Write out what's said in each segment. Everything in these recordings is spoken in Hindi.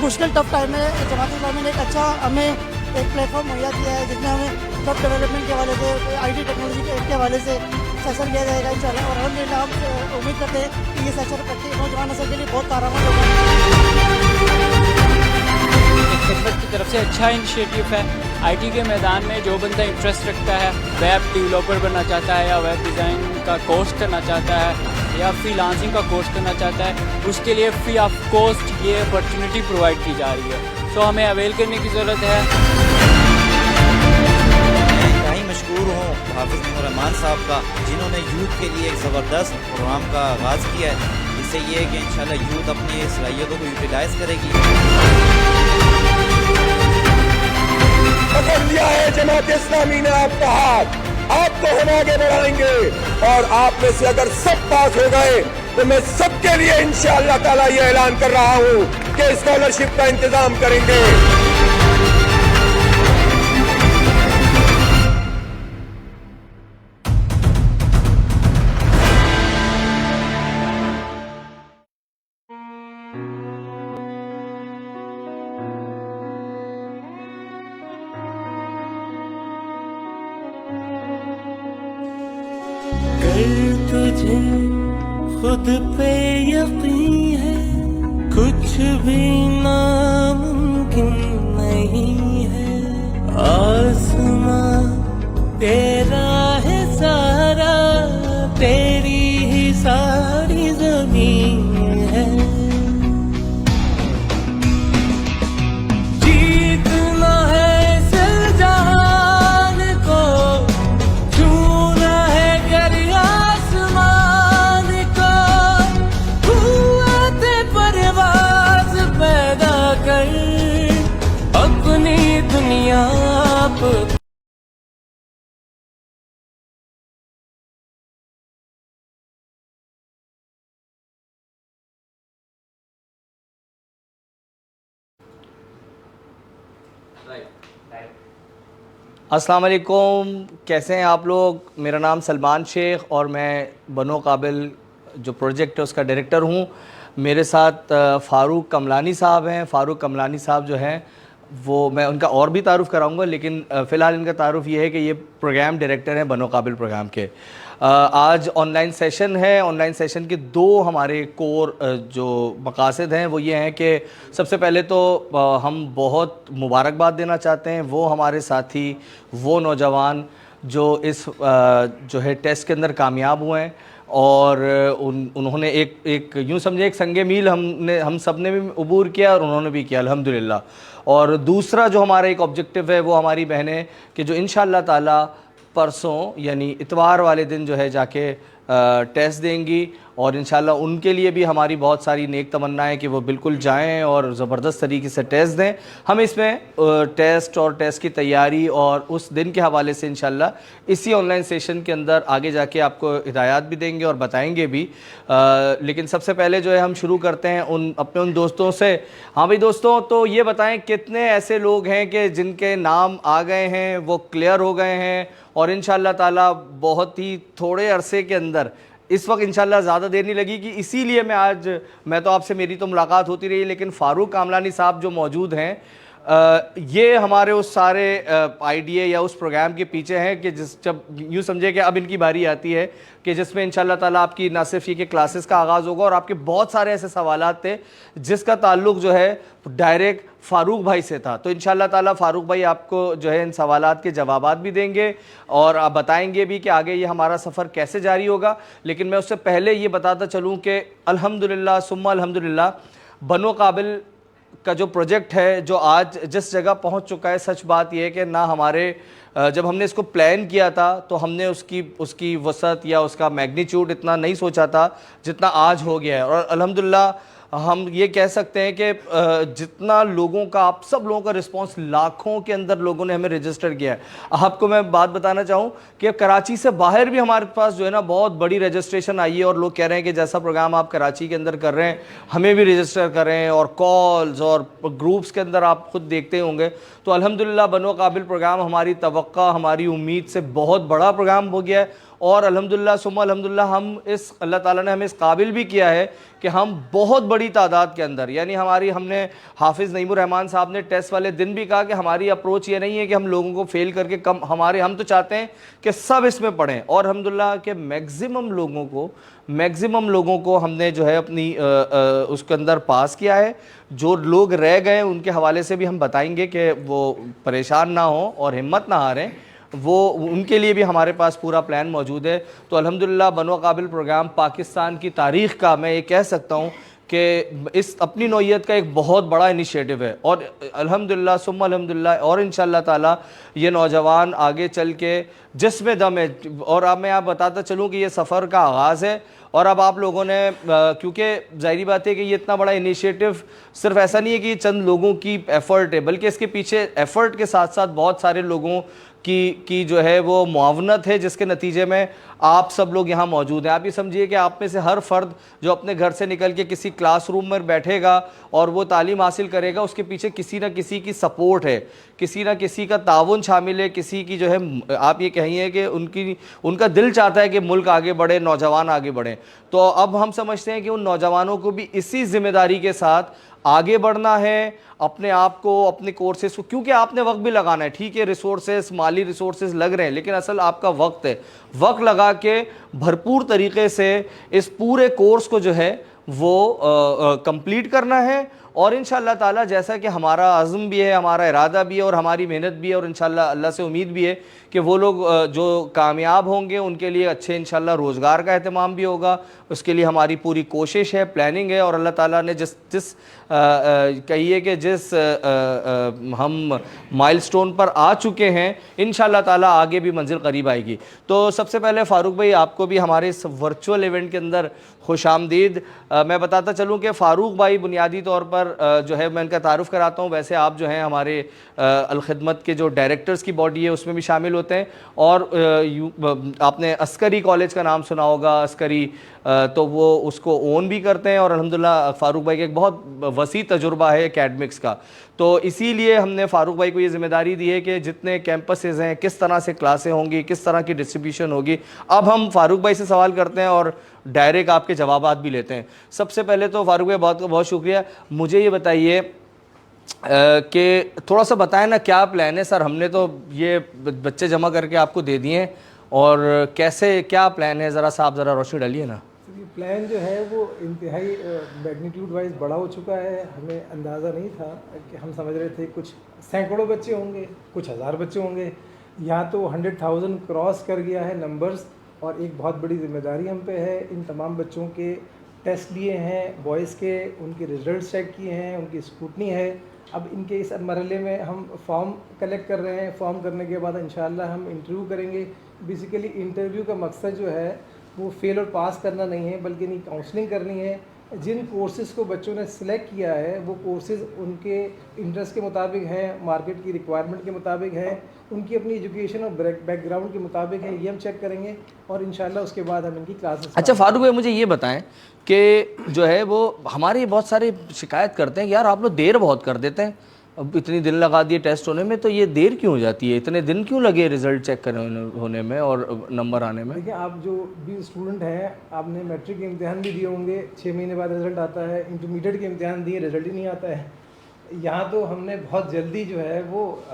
मुश्किल टफ टाइम में जमात इस्लामी ने एक अच्छा हमें एक प्लेटफॉर्म मुहैया किया है, जिसमें हमें वेब डेवलपमेंट के हवाले से, आईटी टेक्नोलॉजी के हवाले से सेशन किया जाएगा इंशाल्लाह। और अलहमदिल्ला हम उम्मीद करते हैं कि ये सेशन प्रत्येक नौजवान नस्ल के लिए बहुत कारगर होगा। खिदमत की तरफ से अच्छा इनिशिएटिव है। आईटी के मैदान में जो बंदा इंटरेस्ट रखता है, वेब डेवलपर बनना चाहता है या वेब डिज़ाइन का कोर्स करना चाहता है या फ्रीलांसिंग का कोर्स करना चाहता है, उसके लिए फ्री ऑफ कॉस्ट ये अपॉर्चुनिटी प्रोवाइड की जा रही है। तो हमें अवेल करने की ज़रूरत है। मैं इंतहाई मशकूर हूँ हाफिज़ मीर रहमान साहब का, जिन्होंने यूथ के लिए एक ज़बरदस्त प्रोग्राम का आगाज़ किया है। इससे ये है कि इंशाल्लाह यूथ अपनी सलाहियतों को यूटिलाइज़ करेगी। पकड़ लिया है जमात इस्लामी ने आपका हाथ, आपको हम आगे बढ़ाएंगे। और आप में से अगर सब पास हो गए तो मैं सबके लिए इंशाअल्लाह ताला ये ऐलान कर रहा हूँ कि स्कॉलरशिप का इंतजाम करेंगे। तुझे खुद पे यकीन है, कुछ भी नामुमकिन नहीं है। आसमां तेरा है सारा, तेरी ही सारी जमीन है। जीतना है इस जहान को, छूना है गर आसमान को। कुव्वत परवाज़ पैदा कर, अपनी दुनिया पर। अस्सलाम वालेकुम, कैसे हैं आप लोग। मेरा नाम सलमान शेख और मैं बनो काबिल जो प्रोजेक्ट है उसका डायरेक्टर हूँ। मेरे साथ फ़ारूक कमलानी साहब हैं। फ़ारूक कमलानी साहब जो हैं वो मैं उनका और भी तारुफ़ कराऊंगा, लेकिन फ़िलहाल इनका तारुफ़ ये है कि ये प्रोग्राम डायरेक्टर हैं बनो काबिल प्रोग्राम के। आज ऑनलाइन सेशन है। ऑनलाइन सेशन के दो हमारे कोर जो मकासद हैं वो ये हैं कि सबसे पहले तो हम बहुत मुबारकबाद देना चाहते हैं वो हमारे साथी, वो नौजवान जो इस जो है टेस्ट के अंदर कामयाब हुए हैं और उन्होंने एक यूँ समझे एक संगे मील हम सब ने भी अबूर किया और उन्होंने भी किया अल्हम्दुलिल्लाह। और दूसरा जो हमारा एक ऑब्जेक्टिव है वो हमारी बहनें कि जो इंशाअल्लाह ताला परसों यानी इतवार वाले दिन जो है जाके टेस्ट देंगी और इंशाल्लाह उनके लिए भी हमारी बहुत सारी नेक तमन्नाएं कि वो बिल्कुल जाएं और ज़बरदस्त तरीके से टेस्ट दें। हम इसमें टेस्ट और टेस्ट की तैयारी और उस दिन के हवाले से इंशाल्लाह इसी ऑनलाइन सेशन के अंदर आगे जाके आपको हिदायत भी देंगे और बताएंगे भी। लेकिन सबसे पहले जो है हम शुरू करते हैं अपने उन दोस्तों से। हाँ भाई दोस्तों, तो ये बताएं कितने ऐसे लोग हैं कि जिनके नाम आ गए हैं, वो क्लियर हो गए हैं और इंशाअल्लाह ताला बहुत ही थोड़े अरसे के अंदर, इस वक्त इंशाल्लाह ज़्यादा देर नहीं लगी कि इसीलिए मैं तो आपसे मेरी तो मुलाकात होती रही, लेकिन फ़ारूक कामलानी साहब जो मौजूद हैं ये हमारे उस सारे आइडिया या उस प्रोग्राम के पीछे हैं कि जब यूँ समझे कि अब इनकी बारी आती है कि जिसमें इंशाल्लाह ताला आपकी ना सिर्फ ये कि क्लासेस का आगाज़ होगा और आपके बहुत सारे ऐसे सवालात थे जिसका ताल्लुक़ जो है डायरेक्ट फ़ारूक भाई से था। तो इंशाल्लाह ताला फ़ारूक भाई आपको जो है इन सवालात के जवाबात भी देंगे और आप बताएंगे भी कि आगे ये हमारा सफ़र कैसे जारी होगा। लेकिन मैं उससे पहले ये बताता चलूँ कि अल्हम्दुलिल्लाह सुम्मा अल्हम्दुलिल्लाह बनो काबिल का जो प्रोजेक्ट है जो आज जिस जगह पहुंच चुका है, सच बात यह है कि ना हमारे जब हमने इसको प्लान किया था तो हमने उसकी वसअत या उसका मैग्नीट्यूड इतना नहीं सोचा था जितना आज हो गया है। और अल्हम्दुलिल्लाह हम ये कह सकते हैं कि जितना लोगों का, आप सब लोगों का रिस्पांस, लाखों के अंदर लोगों ने हमें रजिस्टर किया है। आपको मैं बात बताना चाहूँ कि कराची से बाहर भी हमारे पास जो है ना बहुत बड़ी रजिस्ट्रेशन आई है और लोग कह रहे हैं कि जैसा प्रोग्राम आप कराची के अंदर कर रहे हैं हमें भी रजिस्टर करें, और कॉल्स और ग्रुप्स के अंदर आप खुद देखते होंगे। तो अल्हम्दुलिल्लाह बनो काबिल प्रोग्राम हमारी तवक्का, हमारी उम्मीद से बहुत बड़ा प्रोग्राम हो गया है और अल्हम्दुलिल्लाह सुम्मा अल्हम्दुलिल्लाह हम इस अल्लाह ताला ने हमें इस काबिल भी किया है कि हम बहुत बड़ी तादाद के अंदर, यानी हमने हाफिज़ नईमुर रहमान साहब ने टेस्ट वाले दिन भी कहा कि हमारी अप्रोच ये नहीं है कि हम लोगों को फेल करके कम, हम तो चाहते हैं कि सब इसमें पढ़ें। और अल्हम्दुलिल्लाह के मैक्सिमम लोगों को हमने जो है अपनी उसके अंदर पास किया है। जो लोग रह गए उनके हवाले से भी हम बताएंगे कि वो परेशान ना हो और हिम्मत ना हारें, वो उनके लिए भी हमारे पास पूरा प्लान मौजूद है। तो अल्हम्दुलिल्लाह बनो काबिल प्रोग्राम पाकिस्तान की तारीख़ का मैं ये कह सकता हूँ कि इस अपनी नौइयत का एक बहुत बड़ा इनिशिएटिव है। और अल्हम्दुलिल्लाह सुम्मा अल्हम्दुलिल्लाह और इंशाअल्लाह ताला ये नौजवान आगे चल के जिसमें दम है। और अब मैं आप बताता चलूँ कि ये सफ़र का आगाज़ है और अब आप लोगों ने क्योंकि ज़ाहिरी बात है कि ये इतना बड़ा इनिशिएटिव सिर्फ ऐसा नहीं है कि चंद लोगों की एफ़र्ट है, बल्कि इसके पीछे एफ़र्ट के साथ साथ बहुत सारे लोगों की जो है वो मुआवनत है, जिसके नतीजे में आप सब लोग यहाँ मौजूद हैं। आप ये समझिए कि आप में से हर फ़र्द जो अपने घर से निकल के किसी क्लासरूम में बैठेगा और वो तालीम हासिल करेगा, उसके पीछे किसी न किसी की सपोर्ट है, किसी न किसी का ताउन शामिल है, किसी की जो है आप ये कहिए कि उनका दिल चाहता है कि मुल्क आगे बढ़े, नौजवान आगे बढ़ें। तो अब हम समझते हैं कि उन नौजवानों को भी इसी ज़िम्मेदारी के साथ आगे बढ़ना है, अपने आप को, अपने कोर्सेज को, क्योंकि आपने वक्त भी लगाना है। ठीक है, रिसोर्सेज, माली रिसोर्सेज लग रहे हैं, लेकिन असल आपका वक्त है। वक्त लगा के भरपूर तरीके से इस पूरे कोर्स को जो है वो कंप्लीट करना है। और इंशाअल्लाह ताला जैसा कि हमारा अज़्म भी है, हमारा इरादा भी है और हमारी मेहनत भी है, और इंशाअल्लाह अल्लाह से उम्मीद भी है कि वो लोग जो कामयाब होंगे उनके लिए अच्छे इंशाअल्लाह रोज़गार का एहतमाम भी होगा। उसके लिए हमारी पूरी कोशिश है, प्लानिंग है। और अल्लाह ताला ने जिस कहिए कि जिस हम माइलस्टोन पर आ चुके हैं, इंशाअल्लाह ताला आगे भी मंजिल करीब आएगी। तो सबसे पहले फ़ारूक भाई, आपको भी हमारे इस वर्चुअल इवेंट के अंदर खुशामदीद। मैं बताता चलूँ कि फ़ारूक भाई बुनियादी तौर पर जो है मैं इनका तारुफ़ कराता हूँ। वैसे आप जो हैं हमारे अलखिदमत के जो डायरेक्टर्स की बॉडी है उसमें भी शामिल होते हैं। और आपने अस्करी कॉलेज का नाम सुना होगा, अस्करी, तो वो उसको ओन भी करते हैं। और अल्हम्दुलिल्लाह फ़ारूक भाई का एक बहुत वसी तजुर्बा है एकेडमिक्स का। तो इसीलिए हमने फ़ारूक भाई को ये ज़िम्मेदारी दी है कि जितने कैंपसेस हैं, किस तरह से क्लासें होंगी, किस तरह की डिस्ट्रीब्यूशन होगी। अब हम फ़ारूक भाई से सवाल करते हैं और डायरेक्ट आपके जवाबात भी लेते हैं। सबसे पहले तो फ़ारूक भाई बहुत बहुत शुक्रिया। मुझे ये बताइए कि थोड़ा सा बताएं ना, क्या प्लान है सर? हमने तो ये बच्चे जमा करके आपको दे दिए हैं, और कैसे क्या प्लान है, ज़रा सा आप ज़रा रोशनी डालिए ना। ये प्लान जो है वो इंतहाई मैग्नीट्यूड वाइज बड़ा हो चुका है। हमें अंदाज़ा नहीं था कि हम समझ रहे थे कुछ सैकड़ों बच्चे होंगे, कुछ हज़ार बच्चे होंगे। यहाँ तो 100,000 क्रॉस कर गया है नंबर्स, और एक बहुत बड़ी जिम्मेदारी हम पे है। इन तमाम बच्चों के टेस्ट लिए हैं, बॉयज़ के, उनके रिज़ल्ट चेक किए हैं, उनकी स्क्रूटनी है। अब इनके इस मरहले में हम फॉर्म कलेक्ट कर रहे हैं। फॉर्म करने के बाद इंशाअल्लाह हम इंटरव्यू करेंगे। बेसिकली इंटरव्यू का मकसद जो है वो फेल और पास करना नहीं है, बल्कि इनकी काउंसलिंग करनी है। जिन कोर्सेज़ को बच्चों ने सिलेक्ट किया है वो कोर्सेज़ उनके इंटरेस्ट के मुताबिक हैं, मार्केट की रिक्वायरमेंट के मुताबिक हैं, उनकी अपनी एजुकेशन और बैकग्राउंड के मुताबिक है। ये हम चेक करेंगे और इंशाल्लाह उसके बाद हम इनकी क्लासेस। अच्छा फ़ारूक भाई, मुझे ये बताएं कि जो है वो हमारे बहुत सारे शिकायत करते हैं कि यार आप लोग देर बहुत कर देते हैं, अब इतनी दिन लगा दिए टेस्ट होने में, तो ये देर क्यों हो जाती है? इतने दिन क्यों लगे रिज़ल्ट चेक होने में और नंबर आने में? देखिए, आप जो भी स्टूडेंट हैं, आपने मैट्रिक के इम्तिहान भी दिए होंगे, 6 महीने बाद रिज़ल्ट आता है। इंटरमीडिएट के इम्तिहान दिए, रिज़ल्ट ही नहीं आता है। यहाँ तो हमने बहुत जल्दी जो है वो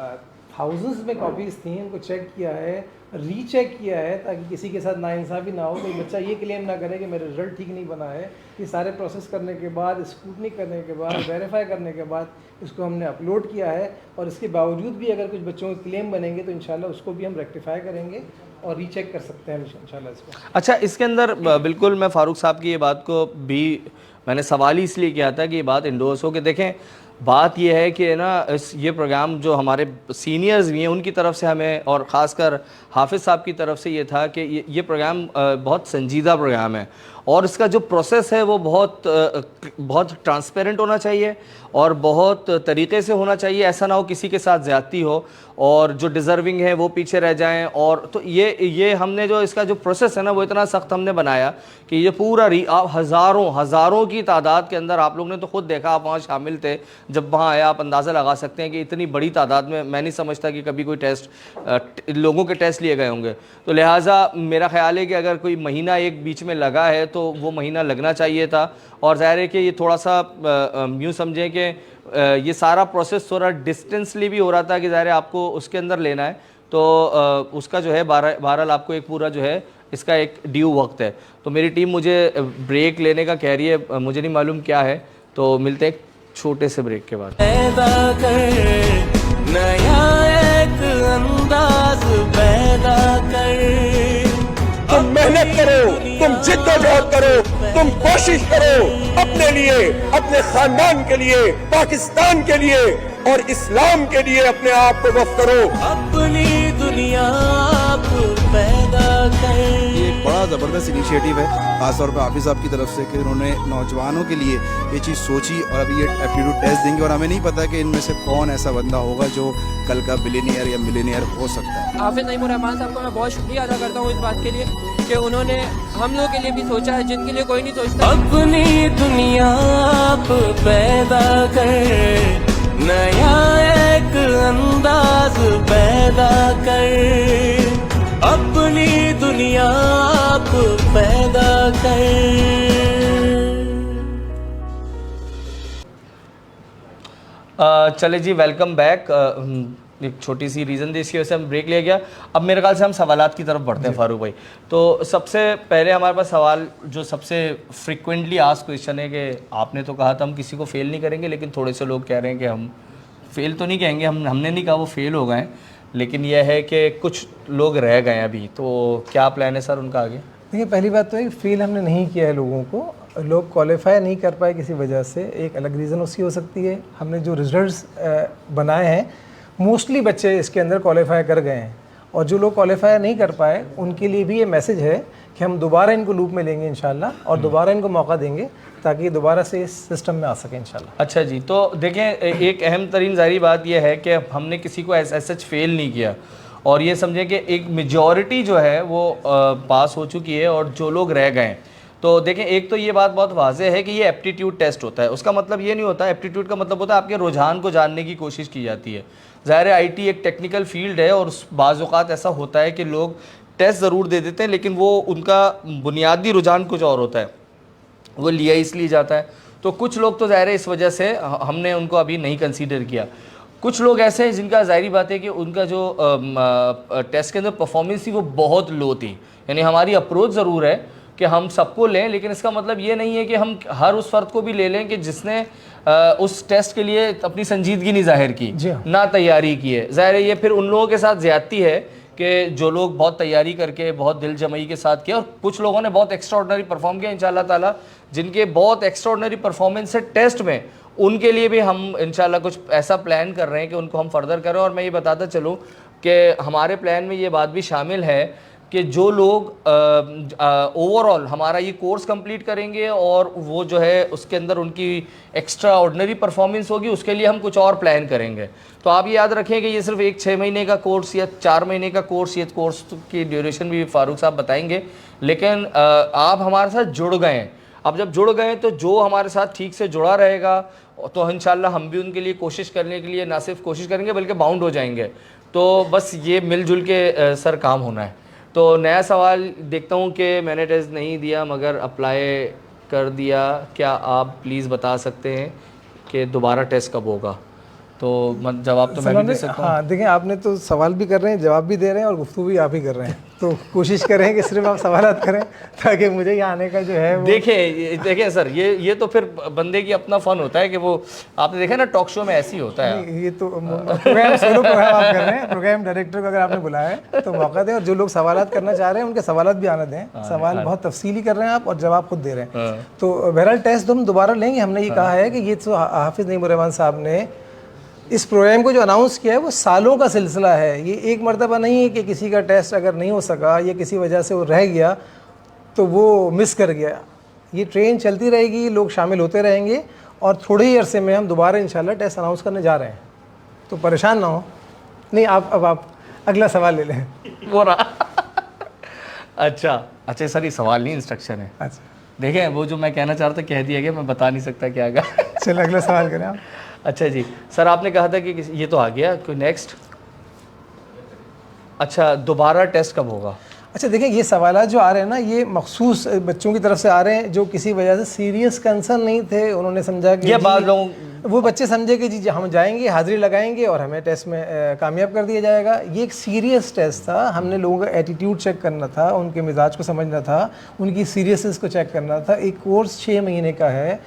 थाउजेंड्स में कॉपीज़ थी, उनको चेक किया है, रीचेक किया है, ताकि किसी के साथ नाइंसाफ़ी ना हो, कोई बच्चा ये क्लेम ना करे कि मेरा रिज़ल्ट ठीक नहीं बना है। ये सारे प्रोसेस करने के बाद, स्क्रूटनी करने के बाद, वेरीफाई करने के बाद इसको हमने अपलोड किया है। और इसके बावजूद भी अगर कुछ बच्चों के क्लेम बनेंगे तो इंशाल्लाह उसको भी हम रेक्टिफाई करेंगे और रीचेक कर सकते हैं इंशाल्लाह इसको। अच्छा, इसके अंदर बिल्कुल मैं फ़ारूक साहब की ये बात को भी मैंने सवाल ही इसलिए किया था कि ये बात इंडोर्स हो के देखें। बात यह है कि ना ये प्रोग्राम जो हमारे सीनियर्स भी हैं उनकी तरफ से हमें, और ख़ासकर हाफिज़ साहब की तरफ से ये था कि ये प्रोग्राम बहुत संजीदा प्रोग्राम है। और इसका जो प्रोसेस है वो बहुत ट्रांसपेरेंट होना चाहिए और बहुत तरीके से होना चाहिए। ऐसा ना हो किसी के साथ ज़्यादती हो और जो डिज़र्विंग है वो पीछे रह जाएं। और तो ये हमने जो इसका जो प्रोसेस है ना वो इतना सख्त हमने बनाया कि ये पूरा आप हज़ारों की तादाद के अंदर, आप लोग ने तो खुद देखा, आप वहाँ शामिल थे, जब वहाँ आया आप अंदाज़ा लगा सकते हैं कि इतनी बड़ी तादाद में मैं नहीं समझता कि कभी कोई टेस्ट लोगों के टेस्ट लिए गए होंगे। तो लिहाजा मेरा ख्याल है कि अगर कोई महीना एक बीच में लगा है तो वो महीना लगना चाहिए था। और ज़ाहिर है कि ये थोड़ा सा यूँ समझें कि ये सारा प्रोसेस थोड़ा डिस्टेंसली भी हो रहा था कि ज़ाहिर है आपको उसके अंदर लेना है, तो उसका जो है बहरहाल आपको एक पूरा जो है इसका एक ड्यू वक्त है। तो मेरी टीम मुझे ब्रेक लेने का कह रही है, मुझे नहीं मालूम क्या है, तो मिलते हैं एक छोटे से ब्रेक के बाद। पैदा कर नया एक अंदाज पैदा कर, तुम मेहनत करो, तुम जिद्दोजहद करो, तुम कोशिश करो अपने लिए, अपने खानदान के लिए, पाकिस्तान के लिए और इस्लाम के लिए अपने आप को वक्फ करो। अपनी दुनिया आप पैदा कर। ये एक बड़ा ज़बरदस्त इनिशिएटिव है, खासतौर पर हाफिज़ साहब की तरफ से, कि उन्होंने नौजवानों के लिए ये चीज़ सोची और अभी ये एप्टीट्यूड टेस्ट देंगे। और हमें नहीं पता कि इनमें से कौन ऐसा बंदा होगा जो कल का बिलियनियर या मिलियनियर हो सकता है। हाफिज़ नईमुर रहमान साहब को मैं बहुत शुक्रिया अदा करता हूँ इस बात के लिए कि उन्होंने हम लोगों के लिए भी सोचा है जिनके लिए कोई नहीं सोचता। अपनी दुनिया आप पैदा कर, नया एक अंदाज पैदा कर, अपनी दुनिया आप पैदा कर। चले जी, वेलकम बैक। एक छोटी सी रीज़न थी, इसकी वजह से हम ब्रेक ले गया। अब मेरे ख्याल से हम सवालात की तरफ बढ़ते हैं फारूक भाई। तो सबसे पहले हमारे पास सवाल जो सबसे फ्रिक्वेंटली आस्क क्वेश्चन है कि आपने तो कहा था हम किसी को फ़ेल नहीं करेंगे, लेकिन थोड़े से लोग कह रहे हैं कि हम फ़ेल तो नहीं कहेंगे, हमने नहीं कहा वो फ़ेल हो गए, लेकिन यह है कि कुछ लोग रह गए अभी। तो क्या प्लान है सर उनका आगे? देखिए, पहली बात तो है फेल हमने नहीं किया है लोगों को, लोग क्वालिफाई नहीं कर पाए किसी वजह से, एक अलग रीज़न उसकी हो सकती है। हमने जो रिजल्ट्स बनाए हैं मोस्टली बच्चे इसके अंदर क्वालिफाई कर गए हैं, और जो लोग क्वालिफाई नहीं कर पाए उनके लिए भी ये मैसेज है कि हम दोबारा इनको लूप में लेंगे इंशाल्लाह, और दोबारा इनको मौका देंगे ताकि ये दोबारा से इस सिस्टम में आ सके इंशाल्लाह। अच्छा जी, तो देखें एक अहम तरीन ज़ाहिर बात यह है कि हमने किसी को सच फेल नहीं किया, और ये समझें कि एक मेजॉरिटी जो है वो पास हो चुकी है और जो लोग रह गए। तो देखें, एक तो ये बात बहुत वाज़ेह है कि ये एप्टीट्यूड टेस्ट होता है। उसका मतलब ये नहीं होता, एप्टीट्यूड का मतलब होता है आपके रुझान को जानने की कोशिश की जाती है। ज़ाहिर है आईटी एक टेक्निकल फील्ड है और बाज़ औक़ात ऐसा होता है कि लोग टेस्ट ज़रूर दे देते हैं, लेकिन वो उनका बुनियादी रुझान कुछ और होता है, वो लिया इसलिए जाता है। तो कुछ लोग तो ज़ाहिर है इस वजह से हमने उनको अभी नहीं कंसीडर किया। कुछ लोग ऐसे हैं जिनका ज़ाहिरी बात है कि उनका जो टेस्ट के अंदर परफॉर्मेंस थी वो बहुत लो थी। यानी हमारी अप्रोच ज़रूर है कि हम सबको लें, लेकिन इसका मतलब ये नहीं है कि हम हर उस फ़र्द को भी ले लें कि जिसने उस टेस्ट के लिए अपनी संजीदगी नहीं ज़ाहिर की, ना तैयारी की है। ज़ाहिर है ये फिर उन लोगों के साथ ज़्यादती है कि जो लोग बहुत तैयारी करके बहुत दिल जमई के साथ किया, और कुछ लोगों ने बहुत एक्स्ट्राऑर्डिनरी परफॉर्म किया इंशाल्लाह ताला, जिनके बहुत एक्स्ट्राऑर्डिनरी परफॉर्मेंस है टेस्ट में, उनके लिए भी हम इंशाल्लाह कुछ ऐसा प्लान कर रहे हैं कि उनको हम फर्दर करें। और मैं ये बताता चलूँ कि हमारे प्लान में ये बात भी शामिल है कि जो लोग ओवरऑल हमारा ये कोर्स कंप्लीट करेंगे और वो जो है उसके अंदर उनकी एक्स्ट्रा ऑर्डिनरी परफॉर्मेंस होगी, उसके लिए हम कुछ और प्लान करेंगे। तो आप ये याद रखें कि ये सिर्फ एक 6 महीने का कोर्स या 4 महीने का कोर्स, ये कोर्स की ड्यूरेशन भी फारूक साहब बताएंगे, लेकिन आप हमारे साथ जुड़ गए हैं। अब जब जुड़ गए तो जो हमारे साथ ठीक से जुड़ा रहेगा तो इंशाल्लाह हम भी उनके लिए कोशिश करने के लिए ना सिर्फ कोशिश करेंगे बल्कि बाउंड हो जाएंगे। तो बस ये मिलजुल के सर काम होना है। तो नया सवाल देखता हूँ कि मैंने टेस्ट नहीं दिया मगर अप्लाई कर दिया, क्या आप प्लीज़ बता सकते हैं कि दोबारा टेस्ट कब होगा? तो जवाब तो मैं भी दे सकता हूँ। हाँ, देखिए आपने तो सवाल भी कर रहे हैं, जवाब भी दे रहे हैं और गुफ्तगू भी आप ही कर रहे हैं, तो कोशिश करें कि सिर्फ आप सवालात करें ताकि मुझे यहाँ आने का जो है वो... देखें सर, ये तो फिर बंदे की अपना फ़न होता है कि वो आपने देखा ना टॉक शो में ऐसे ही होता है। ये तो प्रोग्राम सोलो प्रोग्राम आप कर रहे हैं, प्रोग्राम डायरेक्टर को अगर आपने बुलाया है तो मौका दें, और जो लोग सवालात करना चाह रहे हैं उनके सवालात भी आने दें। सवाल बहुत तफसीली कर रहे हैं आप और जवाब खुद दे रहे हैं। तो बहरहाल टेस्ट तो हम दोबारा लेंगे। हमने ये कहा है कि ये तो हाफिज़ नईमुर रहमान साहब ने इस प्रोग्राम को जो अनाउंस किया है वो सालों का सिलसिला है। ये एक मरतबा नहीं है कि किसी का टेस्ट अगर नहीं हो सका या किसी वजह से वो रह गया तो वो मिस कर गया। ये ट्रेन चलती रहेगी, लोग शामिल होते रहेंगे और थोड़े ही अरसे में हम दोबारा इंशाल्लाह टेस्ट अनाउंस करने जा रहे हैं, तो परेशान ना हो। नहीं, आप अगला सवाल ले लें। वो रहा अच्छा सर, ये सवाल नहीं, इंस्ट्रक्शन है। अच्छा, देखें वो जो मैं कहना चाह रहा था कह दिया गया, मैं बता नहीं सकता क्या आगा। चलो अगला सवाल करें आप। अच्छा जी सर, आपने कहा था कि ये तो आ गया, कोई नेक्स्ट? अच्छा, दोबारा टेस्ट कब होगा? अच्छा देखिए, ये सवाल जो आ रहे हैं ना, ये मखसूस बच्चों की तरफ से आ रहे हैं जो किसी वजह से सीरियस कंसर्न नहीं थे। उन्होंने समझा कि ये बाद लोगों, वो बच्चे समझे कि जी हम जाएंगे, हाजिरी लगाएंगे और हमें टेस्ट में कामयाब कर दिया जाएगा। ये एक सीरियस टेस्ट था, हमने लोगों का एटीट्यूड चेक करना था, उनके मिजाज को समझना था, उनकी सीरियसनेस को चेक करना था। एक कोर्स 6 महीने का है।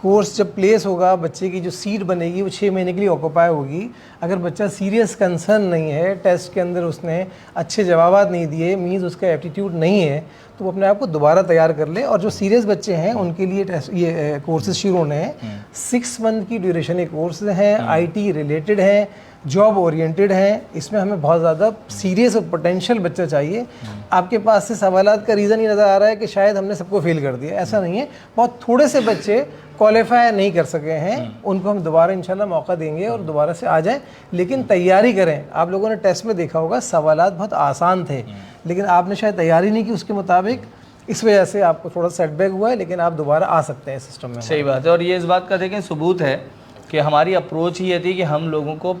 कोर्स जब प्लेस होगा, बच्चे की जो सीट बनेगी वो 6 महीने के लिए ऑक्यूपाई होगी। अगर बच्चा सीरियस कंसर्न नहीं है, टेस्ट के अंदर उसने अच्छे जवाब नहीं दिए, मीन्स उसका एप्टीट्यूड नहीं है, तो वो अपने आप को दोबारा तैयार कर ले। और जो सीरियस बच्चे हैं उनके लिए टेस्ट ये कोर्सेज शुरू होने हैं। 6 मंथ की ड्यूरेशन के कोर्स हैं, IT रिलेटेड हैं, जॉब ओरिएंटेड हैं। इसमें हमें बहुत ज़्यादा सीरियस और पोटेंशियल बच्चा चाहिए। आपके पास से सवालात का रीज़न ही नज़र आ रहा है कि शायद हमने सबको फेल कर दिया, ऐसा नहीं है। बहुत थोड़े से बच्चे क्वालिफाई नहीं कर सके हैं, उनको हम दोबारा इंशाल्लाह मौका देंगे और दोबारा से आ जाएं, लेकिन तैयारी करें। आप लोगों ने टेस्ट में देखा होगा सवालात बहुत आसान थे, लेकिन आपने शायद तैयारी नहीं की उसके मुताबिक, इस वजह से आपको थोड़ा सेटबैक हुआ है, लेकिन आप दोबारा आ सकते हैं सिस्टम में। सही बात है। और ये इस बात का देखें सबूत है कि हमारी अप्रोच ही ये थी कि हम लोगों को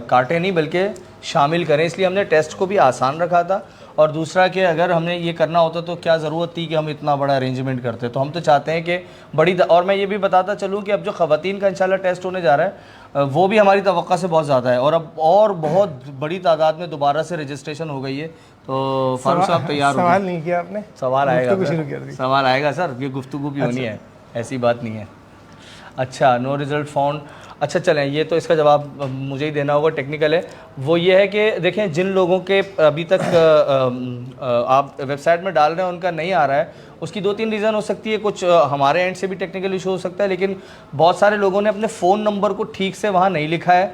काटे नहीं बल्कि शामिल करें, इसलिए हमने टेस्ट को भी आसान रखा था। और दूसरा कि अगर हमने ये करना होता तो क्या ज़रूरत थी कि हम इतना बड़ा अरेंजमेंट करते। तो हम तो चाहते हैं कि और मैं ये भी बताता चलूँ कि अब जो ख़वातीन का इंशाल्लाह टेस्ट होने जा रहा है वो भी हमारी तवक्का से बहुत ज़्यादा है, और अब और बहुत बड़ी तादाद में दोबारा से रजिस्ट्रेशन हो गई है। तो फारूक साहब तैयार हो? सवाल नहीं किया आपने? सवाल आएगा, सवाल आएगा सर, ये गुफ्तगू भी होनी है, ऐसी बात नहीं है। अच्छा, नो रिज़ल्ट फाउंड। अच्छा चलें, ये तो इसका जवाब मुझे ही देना होगा, टेक्निकल है। वो ये है कि देखें, जिन लोगों के अभी तक आप वेबसाइट में डाल रहे हैं उनका नहीं आ रहा है, उसकी 2-3 रीज़न हो सकती है। कुछ हमारे एंड से भी टेक्निकल इशू हो सकता है, लेकिन बहुत सारे लोगों ने अपने फ़ोन नंबर को ठीक से वहाँ नहीं लिखा है।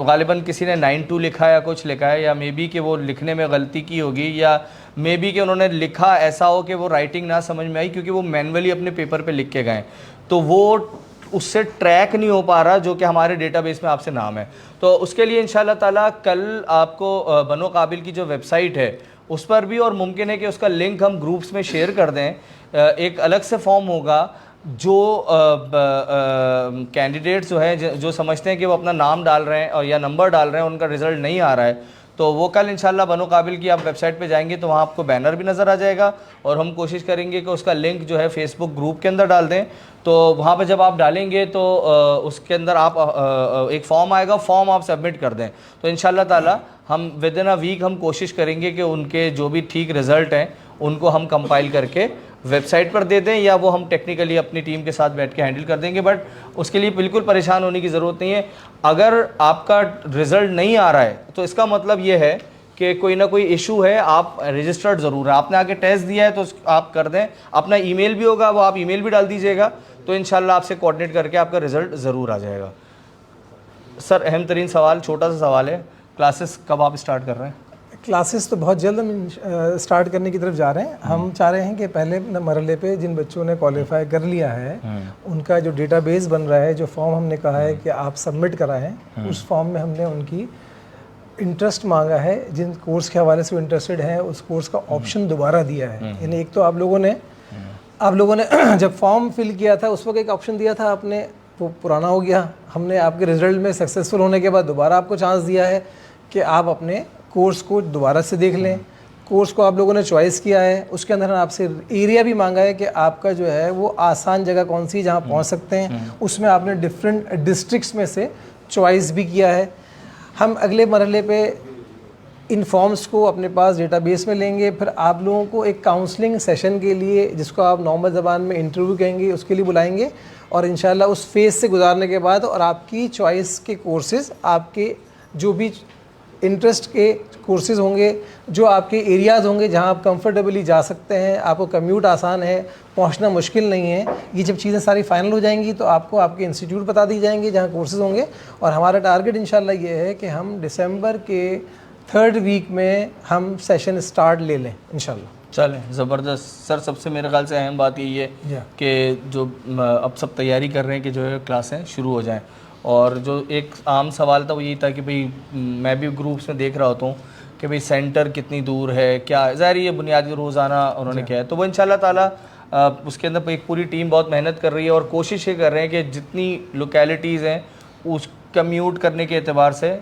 गालिबन किसी ने 92 लिखा है या कुछ लिखा है, या मे बी कि वो लिखने में गलती की होगी, या मे बी कि उन्होंने लिखा ऐसा हो कि वो राइटिंग ना समझ में आई क्योंकि वो मैनुअली अपने पेपर पे लिख के गए, तो वो उससे ट्रैक नहीं हो पा रहा जो कि हमारे डेटाबेस में आपसे नाम है। तो उसके लिए इंशाल्लाह ताला कल आपको बनो काबिल की जो वेबसाइट है उस पर भी, और मुमकिन है कि उसका लिंक हम ग्रुप्स में शेयर कर दें। एक अलग से फॉर्म होगा जो कैंडिडेट्स जो है जो समझते हैं कि वो अपना नाम डाल रहे हैं और या नंबर डाल रहे हैं, उनका रिज़ल्ट नहीं आ रहा है, तो वो कल इंशाल्लाह बनो काबिल की आप वेबसाइट पे जाएंगे तो वहाँ आपको बैनर भी नज़र आ जाएगा, और हम कोशिश करेंगे कि उसका लिंक जो है फेसबुक ग्रुप के अंदर डाल दें। तो वहाँ पे जब आप डालेंगे तो उसके अंदर आप एक फॉर्म आएगा, फॉर्म आप सबमिट कर दें, तो इंशाल्लाह ताला हम विद इन अ वीक हम कोशिश करेंगे कि उनके जो भी ठीक रिज़ल्ट हैं उनको हम कंपाइल करके वेबसाइट पर दे दें, या वो हम टेक्निकली अपनी टीम के साथ बैठ के हैंडल कर देंगे। बट उसके लिए बिल्कुल परेशान होने की ज़रूरत नहीं है। अगर आपका रिज़ल्ट नहीं आ रहा है तो इसका मतलब ये है कि कोई ना कोई इशू है, आप रजिस्टर्ड ज़रूर है, आपने आके टेस्ट दिया है तो आप कर दें। अपना ईमेल भी होगा, वो आप ईमेल भी डाल दीजिएगा, तो इंशाल्लाह आपसे कोऑर्डिनेट करके आपका रिज़ल्ट ज़रूर आ जाएगा। सर अहम तरीन सवाल, छोटा सा सवाल है, क्लासेस कब आप स्टार्ट कर रहे हैं? क्लासेस तो बहुत जल्द हम स्टार्ट करने की तरफ जा रहे हैं। हम चाह रहे हैं कि पहले मरहले पे जिन बच्चों ने क्वालिफाई कर लिया है उनका जो डेटाबेस बन रहा है, जो फॉर्म हमने कहा है कि आप सबमिट कराएं, उस फॉर्म में हमने उनकी इंटरेस्ट मांगा है, जिन कोर्स के हवाले से वो इंटरेस्टेड हैं उस कोर्स का ऑप्शन दोबारा दिया है। यानी एक तो आप लोगों ने जब फॉर्म फिल किया था उस वक्त एक ऑप्शन दिया था आपने, वो पुराना हो गया। हमने आपके रिजल्ट में सक्सेसफुल होने के बाद दोबारा आपको चांस दिया है कि आप अपने कोर्स को दोबारा से देख लें। कोर्स को आप लोगों ने चॉइस किया है, उसके अंदर आपसे एरिया भी मांगा है कि आपका जो है वो आसान जगह कौन सी जहाँ पहुँच सकते हैं, उसमें आपने डिफरेंट डिस्ट्रिक्ट्स में से चॉइस भी किया है। हम अगले मरहले पे इन फॉर्म्स को अपने पास डेटाबेस में लेंगे, फिर आप लोगों को एक काउंसलिंग सेशन के लिए, जिसको आप नॉर्मल ज़बान में इंटरव्यू कहेंगे, उसके लिए बुलाएंगे, और इंशाल्लाह उस फेज़ से गुजारने के बाद और आपकी चॉइस के कोर्सेज़, आपके जो भी इंटरेस्ट के कोर्सेज़ होंगे, जो आपके एरियाज़ होंगे जहां आप कंफर्टेबली जा सकते हैं, आपको कम्यूट आसान है, पहुंचना मुश्किल नहीं है, ये जब चीज़ें सारी फाइनल हो जाएंगी तो आपको आपके इंस्टीट्यूट बता दी जाएंगे जहां कोर्सेज़ होंगे। और हमारा टारगेट इंशाल्लाह ये है कि हम दिसंबर के 3rd वीक में हम सेशन स्टार्ट ले लें इंशाल्लाह। चलें, ज़बरदस्त सर। सबसे मेरे ख्याल से अहम बात यही है कि जो अब सब तैयारी कर रहे हैं कि जो है क्लासें शुरू हो जाएं, और जो एक आम सवाल था वो यही था कि भाई मैं भी ग्रुप्स में देख रहा होता हूँ कि भाई सेंटर कितनी दूर है, क्या ज़ाहिर ये बुनियादी रोज़ाना उन्होंने किया है, तो वो इंशाल्लाह ताला उसके अंदर एक पूरी टीम बहुत मेहनत कर रही है और कोशिश ये कर रहे हैं कि जितनी लोकेलिटीज़ हैं उस कम्यूट करने के एतबार से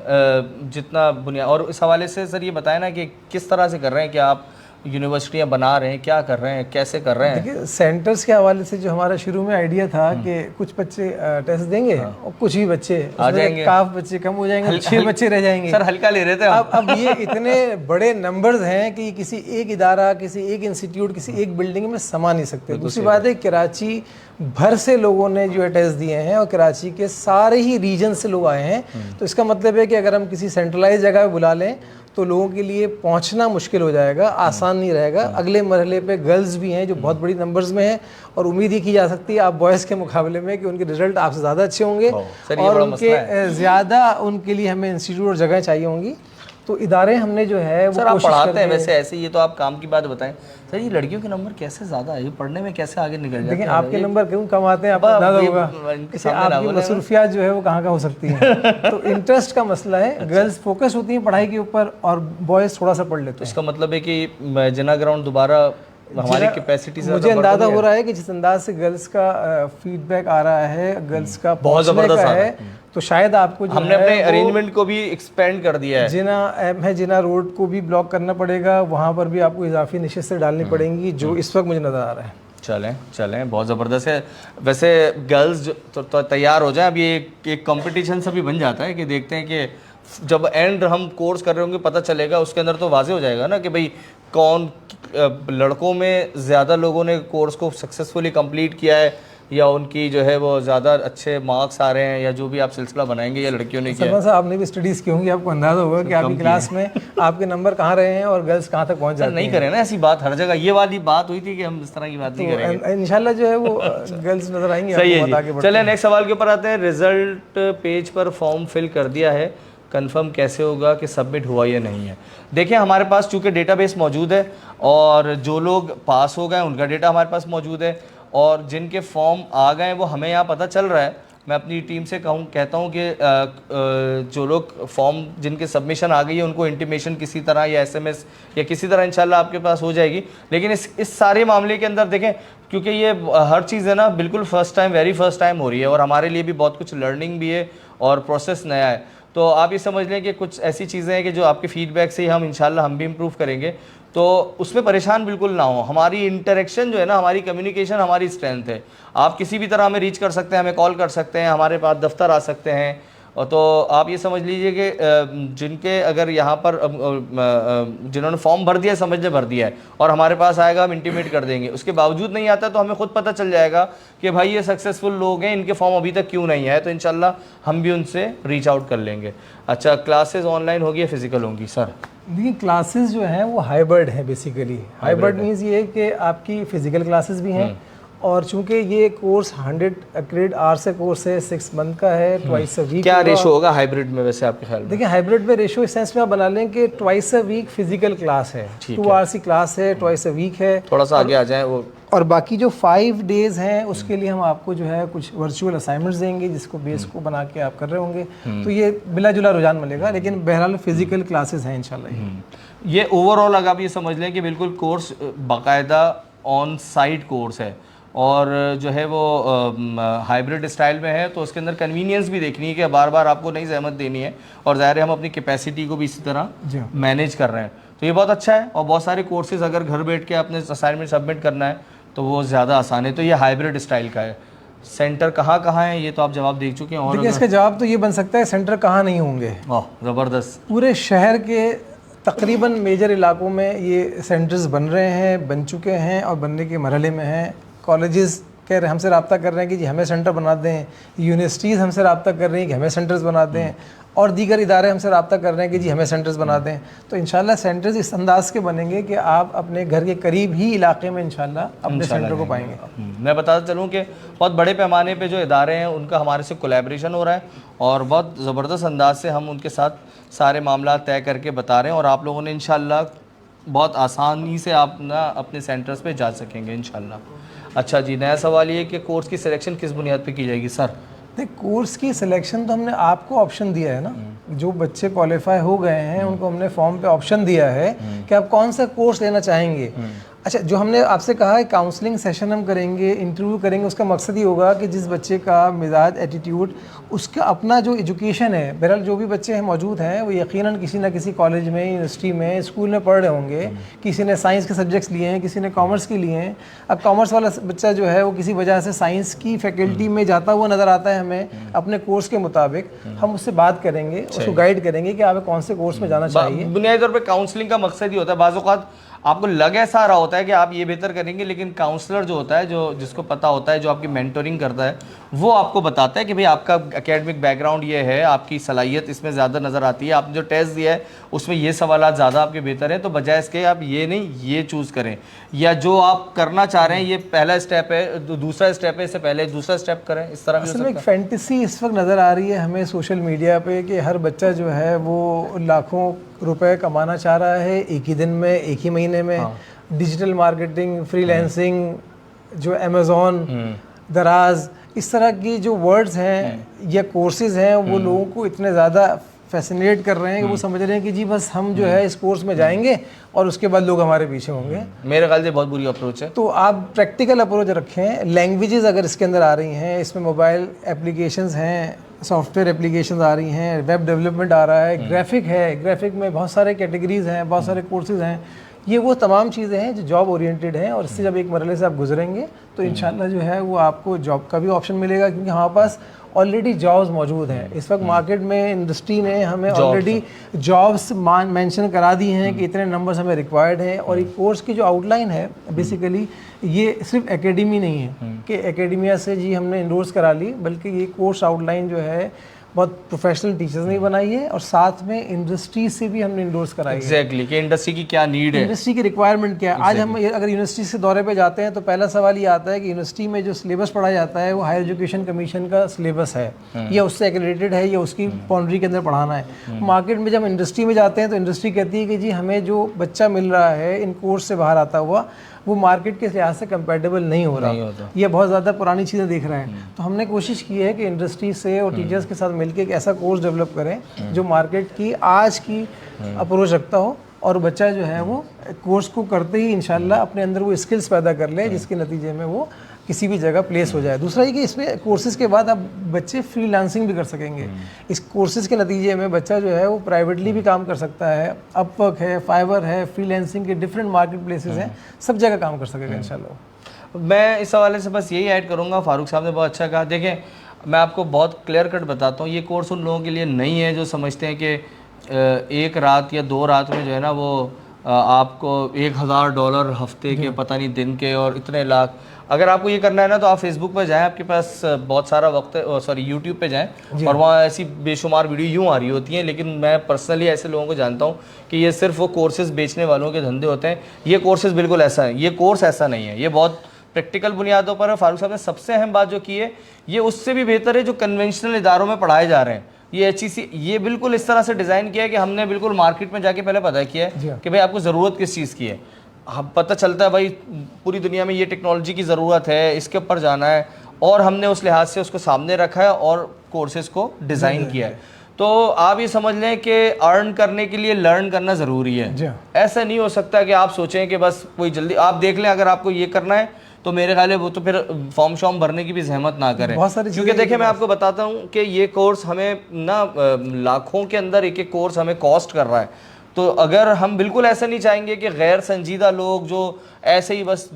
जितना बुनियाद, और इस हवाले से सर ये बताएं ना कि किस तरह से कर रहे हैं कि आप यूनिवर्सिटियां बना रहे हैं, क्या कर रहे हैं, कैसे कर रहे हैं? देखिए सेंटर्स के हवाले से जो हमारा शुरू में आइडिया था कि कुछ बच्चे टेस्ट देंगे और कुछ ही बच्चे आ जाएंगे, काफ बच्चे कम हो जाएंगे, 6 बच्चे रह जाएंगे। सर हल्का ले रहे थे अब ये इतने बड़े नंबर्स हैं कि किसी एक इदारा, किसी एक इंस्टीट्यूट, किसी एक बिल्डिंग में समा नहीं सकते। दूसरी बात है कराची भर से लोगों ने जो है टेस्ट दिए हैं और कराची के सारे ही रीजन से लोग आए हैं, तो इसका मतलब है कि अगर हम किसी सेंट्रलाइज जगह पे बुला लें तो लोगों के लिए पहुंचना मुश्किल हो जाएगा, आसान नहीं रहेगा। अगले मरहले पे गर्ल्स भी हैं जो बहुत बड़ी नंबर्स में हैं और उम्मीद ही की जा सकती है आप बॉयज़ के मुकाबले में कि उनके रिजल्ट आपसे ज़्यादा अच्छे होंगे और उनके ज़्यादा उनके लिए हमें इंस्टीट्यूट और जगह चाहिए होंगी। तो इदारे हमने जो है वो सर आप पढ़ाते हैं वैसे ऐसे, ये तो आप काम की बात बताएं सर, ये लड़कियों के नंबर कैसे ज़्यादा है, ये पढ़ने में कैसे आगे निकल जाते हैं? देखिए आपके नंबर क्यों कम आते हैं आपको अंदाजा होगा, आपकी मसरूफियात जो है वो कहाँ कहाँ हो सकती हैं। तो इंटरेस्ट का मसला है, गर्ल्स फोकस होती हैं पढ़ाई के ऊपर और बॉयज़ थोड़ा सा पढ़ लेते हैं। इसका मतलब है कि जिना ग्राउंड दोबारा हमारी कैपेसिटी से मुझे अंदाजा हो रहा है कि जिस अंदाज से गर्ल्स का फीडबैक आ रहा है, गर्ल्स का बहुत ज़बरदस्त है, तो शायद आपको जो हमने अपने अरेंजमेंट को भी एक्सपेंड कर दिया है। जिना रोड को भी ब्लॉक करना पड़ेगा, वहाँ पर भी आपको इजाफी निशित से डालनी पड़ेंगी, जो इस वक्त मुझे नज़र आ रहा है। चलें बहुत ज़बरदस्त है। वैसे गर्ल्स तो तैयार हो जाएं, अब ये एक कंपटीशन सा भी बन जाता है कि देखते हैं कि जब एंड हम कोर्स कर रहे होंगे पता चलेगा, उसके अंदर तो वाज़ेह हो जाएगा ना कि भाई कौन लड़कों में ज़्यादा लोगों ने कोर्स को सक्सेसफुली कंप्लीट किया है या उनकी जो है वो ज़्यादा अच्छे मार्क्स आ रहे हैं या जो भी आप सिलसिला बनाएंगे या लड़कियों ने किया। साहब आपने भी स्टडीज़ की होंगी, आपको अंदाज़ा होगा कि आपकी क्लास में आपके नंबर कहाँ रहे हैं और गर्ल्स कहाँ तक पहुँच जाते हैं। नहीं करें ना ऐसी बात, हर जगह ये वाली बात हुई थी कि हम इस तरह की बात नहीं करेंगे। इंशाल्लाह जो है वो गर्ल्स नजर आएंगी। सही है जी। चलिए नेक्स्ट सवाल के ऊपर आते हैं। रिजल्ट पेज पर फॉर्म फिल कर दिया है, कंफर्म कैसे होगा कि सबमिट हुआ या नहीं है? देखिए हमारे पास चूँकि डेटाबेस मौजूद है और जो लोग पास हो गए उनका डेटा हमारे पास मौजूद है और जिनके फॉर्म आ गए वो हमें यहाँ पता चल रहा है। मैं अपनी टीम से कहता हूँ कि जो लोग फॉर्म जिनके सबमिशन आ गई है उनको इंटीमेशन किसी तरह या SMS या किसी तरह इंशाल्लाह आपके पास हो जाएगी। लेकिन इस सारे मामले के अंदर देखें, क्योंकि ये हर चीज़ है ना बिल्कुल first time, very first time हो रही है और हमारे लिए भी बहुत कुछ लर्निंग भी है और प्रोसेस नया है। तो आप ये समझ लें कि कुछ ऐसी चीज़ें हैं कि जो आपके फीडबैक से ही हम इंशाल्लाह हम भी इम्प्रूव करेंगे, तो उसमें परेशान बिल्कुल ना हो। हमारी इंटरेक्शन जो है ना, हमारी कम्युनिकेशन हमारी स्ट्रेंथ है। आप किसी भी तरह हमें रीच कर सकते हैं, हमें कॉल कर सकते हैं, हमारे पास दफ्तर आ सकते हैं। और तो आप ये समझ लीजिए कि जिनके अगर यहाँ पर जिन्होंने फॉर्म भर दिया समझने भर दिया है और हमारे पास आएगा हम इंटीमेट कर देंगे, उसके बावजूद नहीं आता तो हमें खुद पता चल जाएगा कि भाई ये सक्सेसफुल लोग हैं, इनके फॉर्म अभी तक क्यों नहीं आए, तो इंशाल्लाह हम भी उनसे रीच आउट कर लेंगे। अच्छा, क्लासेस ऑनलाइन होगी या फिजिकल होंगी सर? देखिए क्लासेस जो हैं वो हाइब्रिड है बेसिकली। हाइब्रिड मीन्स ये है कि आपकी फ़िज़िकल क्लासेस भी हैं और चूंकि ये कोर्स 100 क्रेडिट आवर से कोर्स है, 6 मंथ का है, ट्वाइस अ वीक। क्या रेशो होगा हाइब्रिड में वैसे आपके ख्याल में? देखिए हाइब्रिड में रेशो इस सेंस में आप बना लें कि twice a week physical class है, 2 आवर्स की क्लास है, ट्वाइस अ वीक है। थोड़ा सा आगे आ जाए वो, और बाकी जो 5 डेज़ हैं उसके लिए हम आपको जो है कुछ वर्चुअल असाइनमेंट्स देंगे जिसको बेस को बना के आप कर रहे होंगे, तो ये मिला जुला रुझान मिलेगा, लेकिन बहरहाल फिजिकल क्लासेस हैं इंशाल्लाह। ये ओवरऑल अगर आप ये समझ लें कि बिल्कुल कोर्स बाकायदा ऑन साइट कोर्स है और जो है वो हाइब्रिड स्टाइल में है, तो उसके अंदर कन्वीनियंस भी देखनी है कि बार बार आपको नहीं ज़हमत देनी है और ज़ाहिर है हम अपनी कैपेसिटी को भी इसी तरह मैनेज कर रहे हैं, तो ये बहुत अच्छा है। और बहुत सारे कोर्सेज़ अगर घर बैठ के आपने असाइनमेंट सबमिट करना है तो वो ज़्यादा आसान है, तो ये हाइब्रिड स्टाइल का है। सेंटर कहाँ कहाँ है ये तो आप जवाब दे चुके हैं। और देखिए इसका जवाब तो ये बन सकता है सेंटर कहाँ नहीं होंगे। ज़बरदस्त। पूरे शहर के तकरीबन मेजर इलाकों में ये सेंटर्स बन रहे हैं, बन चुके हैं और बनने के मरहले में हैं। कॉलेजेस कह रहे हमसे रब्ता कर रहे हैं कि जी हमें सेंटर बना दें, यूनिवर्सिटीज़ हमसे रब्ता कर रही हैं कि हमें सेंटर्स बना दें और दीगर इदारे हमसे रब्ता कर रहे हैं कि जी हमें सेंटर्स बना दें। तो इंशाल्लाह सेंटर्स इस अंदाज के बनेंगे कि आप अपने घर के करीब ही इलाके में इंशाल्लाह अपने सेंटर को पाएंगे। मैं बताता चलूँ कि बहुत बड़े पैमाने पे जो इदारे हैं उनका हमारे से कोलैबोरेशन हो रहा है और बहुत ज़बरदस्त अंदाज से हम उनके साथ सारे मामला तय करके बता रहे हैं और आप लोगों ने इंशाल्लाह बहुत आसानी से आप ना अपने सेंटर्स पे जा सकेंगे इंशाल्लाह। अच्छा जी, नया सवाल ये कि कोर्स की सिलेक्शन किस बुनियाद पे की जाएगी सर? देख, कोर्स की सिलेक्शन तो हमने आपको ऑप्शन दिया है ना, जो बच्चे क्वालिफाई हो गए हैं उनको हमने फॉर्म पे ऑप्शन दिया है कि आप कौन सा कोर्स लेना चाहेंगे। अच्छा, जो हमने आपसे कहा है काउंसलिंग सेशन हम करेंगे, इंटरव्यू करेंगे, उसका मकसद ये होगा कि जिस बच्चे का मिजाज, एटीट्यूड, उसका अपना जो एजुकेशन है, बहरहाल जो भी बच्चे हैं मौजूद हैं वो यकीनन किसी ना किसी कॉलेज में, यूनिवर्सिटी में, स्कूल में पढ़ रहे होंगे। किसी ने साइंस के सब्जेक्ट्स लिए हैं, किसी ने कॉमर्स के लिए हैं। अब कॉमर्स वाला बच्चा जो है वो किसी वजह से साइंस की फैकल्टी में जाता हुआ नज़र आता है हमें अपने कोर्स के मुताबिक। हम उससे बात करेंगे, उसको गाइड करेंगे कि आप कौन से कोर्स में जाना चाहिए। बुनियादी तौर पर काउंसलिंग का मकसद ही होता है, बाज़ औक़ात आपको लग ऐसा रहा होता है कि आप ये बेहतर करेंगे, लेकिन काउंसलर जो होता है, जो जिसको पता होता है, जो आपकी मेंटोरिंग करता है, वो आपको बताता है कि भाई आपका एकेडमिक बैकग्राउंड ये है, आपकी सलाहियत इसमें ज़्यादा नज़र आती है, आपने जो टेस्ट दिया है उसमें ये सवालात ज़्यादा आपके बेहतर हैं, तो बजाय इसके आप ये नहीं ये चूज़ करें, या जो आप करना चाह रहे हैं ये पहला स्टेप है, दूसरा स्टेप है, इससे पहले दूसरा स्टेप करें। इस तरह असल में एक फैंटेसी इस वक्त नज़र आ रही है हमें सोशल मीडिया पे कि हर बच्चा जो है वो लाखों रुपए कमाना चाह रहा है एक ही दिन में, एक ही महीने में। डिजिटल मार्केटिंग, फ्रीलांसिंग, जो अमेज़ॉन, दराज, इस तरह की जो वर्ड्स हैं या कोर्सेज़ हैं वो लोगों को इतने ज़्यादा फैसिनेट कर रहे हैं कि वो समझ रहे हैं कि जी बस हम जो है इस कोर्स में जाएंगे और उसके बाद लोग हमारे पीछे होंगे। मेरे ख्याल से बहुत बुरी अप्रोच है। तो आप प्रैक्टिकल अप्रोच रखें। लैंग्वेजेस अगर इसके अंदर आ रही हैं, इसमें मोबाइल एप्लीकेशंस हैं, सॉफ्टवेयर एप्लीकेशंस आ रही हैं, वेब डेवलपमेंट आ रहा है, ग्राफिक है, ग्राफिक में बहुत सारे कैटेगरीज हैं, बहुत सारे कोर्सेज हैं। ये वो तमाम चीज़ें हैं जो जॉब ओरिएंटेड हैं और इससे जब एक मरहले से आप गुजरेंगे तो इंशाल्लाह जो है वो आपको जॉब का भी ऑप्शन मिलेगा, क्योंकि हमारे पास ऑलरेडी जॉब्स मौजूद हैं। इस वक्त मार्केट में इंडस्ट्री ने हमें ऑलरेडी जॉब्स मेंशन करा दी हैं कि इतने नंबर्स हमें रिक्वायर्ड हैं। और एक कोर्स की जो आउटलाइन है बेसिकली ये सिर्फ एकेडमी नहीं है कि एकेडमिया से जी हमने इंडोर्स करा ली, बल्कि ये कोर्स आउटलाइन जो है बहुत प्रोफेशनल टीचर्स ने बनाई है और साथ में इंडस्ट्री से भी हमने इंडोर्स कराई है। एग्जैक्टली कि इंडस्ट्री की क्या नीड है, इंडस्ट्री की रिक्वायरमेंट क्या है। आज हम अगर यूनिवर्सिटी से दौरे पे जाते हैं तो पहला सवाल ये आता है कि यूनिवर्सिटी में जो सिलेबस पढ़ाया जाता है वो हायर एजुकेशन कमीशन का सिलेबस है या उससे एक्रेडिटेड है या उसकी बाउंड्री के अंदर पढ़ाना है। मार्केट में जब इंडस्ट्री में जाते हैं तो इंडस्ट्री कहती है कि जी हमें जो बच्चा मिल रहा है इन कोर्स से बाहर आता हुआ वो मार्केट के लिहाज से कंपेटेबल नहीं हो रहा, ये बहुत ज़्यादा पुरानी चीज़ें देख रहे हैं। तो हमने कोशिश की है कि इंडस्ट्री से और टीचर्स के साथ मिलकर एक ऐसा कोर्स डेवलप करें जो मार्केट की आज की अप्रोच रखता हो और बच्चा जो है वो कोर्स को करते ही इंशाल्लाह अपने अंदर वो स्किल्स पैदा कर ले जिसके नतीजे में वो किसी भी जगह प्लेस हो जाए। दूसरा ये कि इसमें कोर्सेज़ के बाद आप बच्चे फ्रीलांसिंग भी कर सकेंगे। इस कोर्सेज़ के नतीजे में बच्चा जो है वो प्राइवेटली भी काम कर सकता है, अपवर्क है, फाइवर है, फ्रीलांसिंग के डिफरेंट मार्केट प्लेसेस हैं, सब जगह काम कर सकेगा इंशाल्लाह। मैं इस हवाले से बस यही ऐड करूँगा, फारूक साहब ने बहुत अच्छा कहा। देखें, मैं आपको बहुत क्लियर कट बताता हूँ, ये कोर्स उन लोगों के लिए नहीं है जो समझते हैं कि एक रात या 2 रात में जो है ना वो आपको $1000 हफ्ते के, पता नहीं दिन के, और इतने लाख। अगर आपको ये करना है ना तो आप फेसबुक पर जाएं, आपके पास बहुत सारा वक्त है, सॉरी यूट्यूब पे जाएं और वहाँ ऐसी बेशुमार वीडियो यूँ आ रही होती हैं। लेकिन मैं पर्सनली ऐसे लोगों को जानता हूँ कि ये सिर्फ वो कोर्सेज बेचने वालों के धंधे होते हैं। ये कोर्सेज बिल्कुल ऐसा है, ये कोर्स ऐसा नहीं है, ये बहुत प्रैक्टिकल बुनियादों पर है। फारूक साहब ने सबसे अहम बात जो की है ये उससे भी बेहतर है जो कन्वेंशनल इदारों में पढ़ाए जा रहे हैं। ये HEC ये बिल्कुल इस तरह से डिज़ाइन किया है कि हमने बिल्कुल मार्केट में जाके पहले पता किया है कि भाई आपको ज़रूरत किस चीज़ की है। हम पता चलता है भाई पूरी दुनिया में ये टेक्नोलॉजी की ज़रूरत है, इसके ऊपर जाना है, और हमने उस लिहाज से उसको सामने रखा है और कोर्सेज़ को डिज़ाइन किया है। तो आप ये समझ लें कि अर्न करने के लिए लर्न करना ज़रूरी है। ऐसा नहीं हो सकता कि आप सोचें कि बस कोई जल्दी आप देख लें, अगर आपको ये करना है तो मेरे ख्याल है वो तो फिर फॉर्म शॉर्म भरने की भी जहमत ना करें। क्योंकि देखिए मैं आपको बताता हूँ कि ये कोर्स हमें ना लाखों के अंदर एक एक कोर्स हमें कॉस्ट कर रहा है। तो अगर हम बिल्कुल ऐसा नहीं चाहेंगे कि गैर संजीदा लोग जो ऐसे ही बस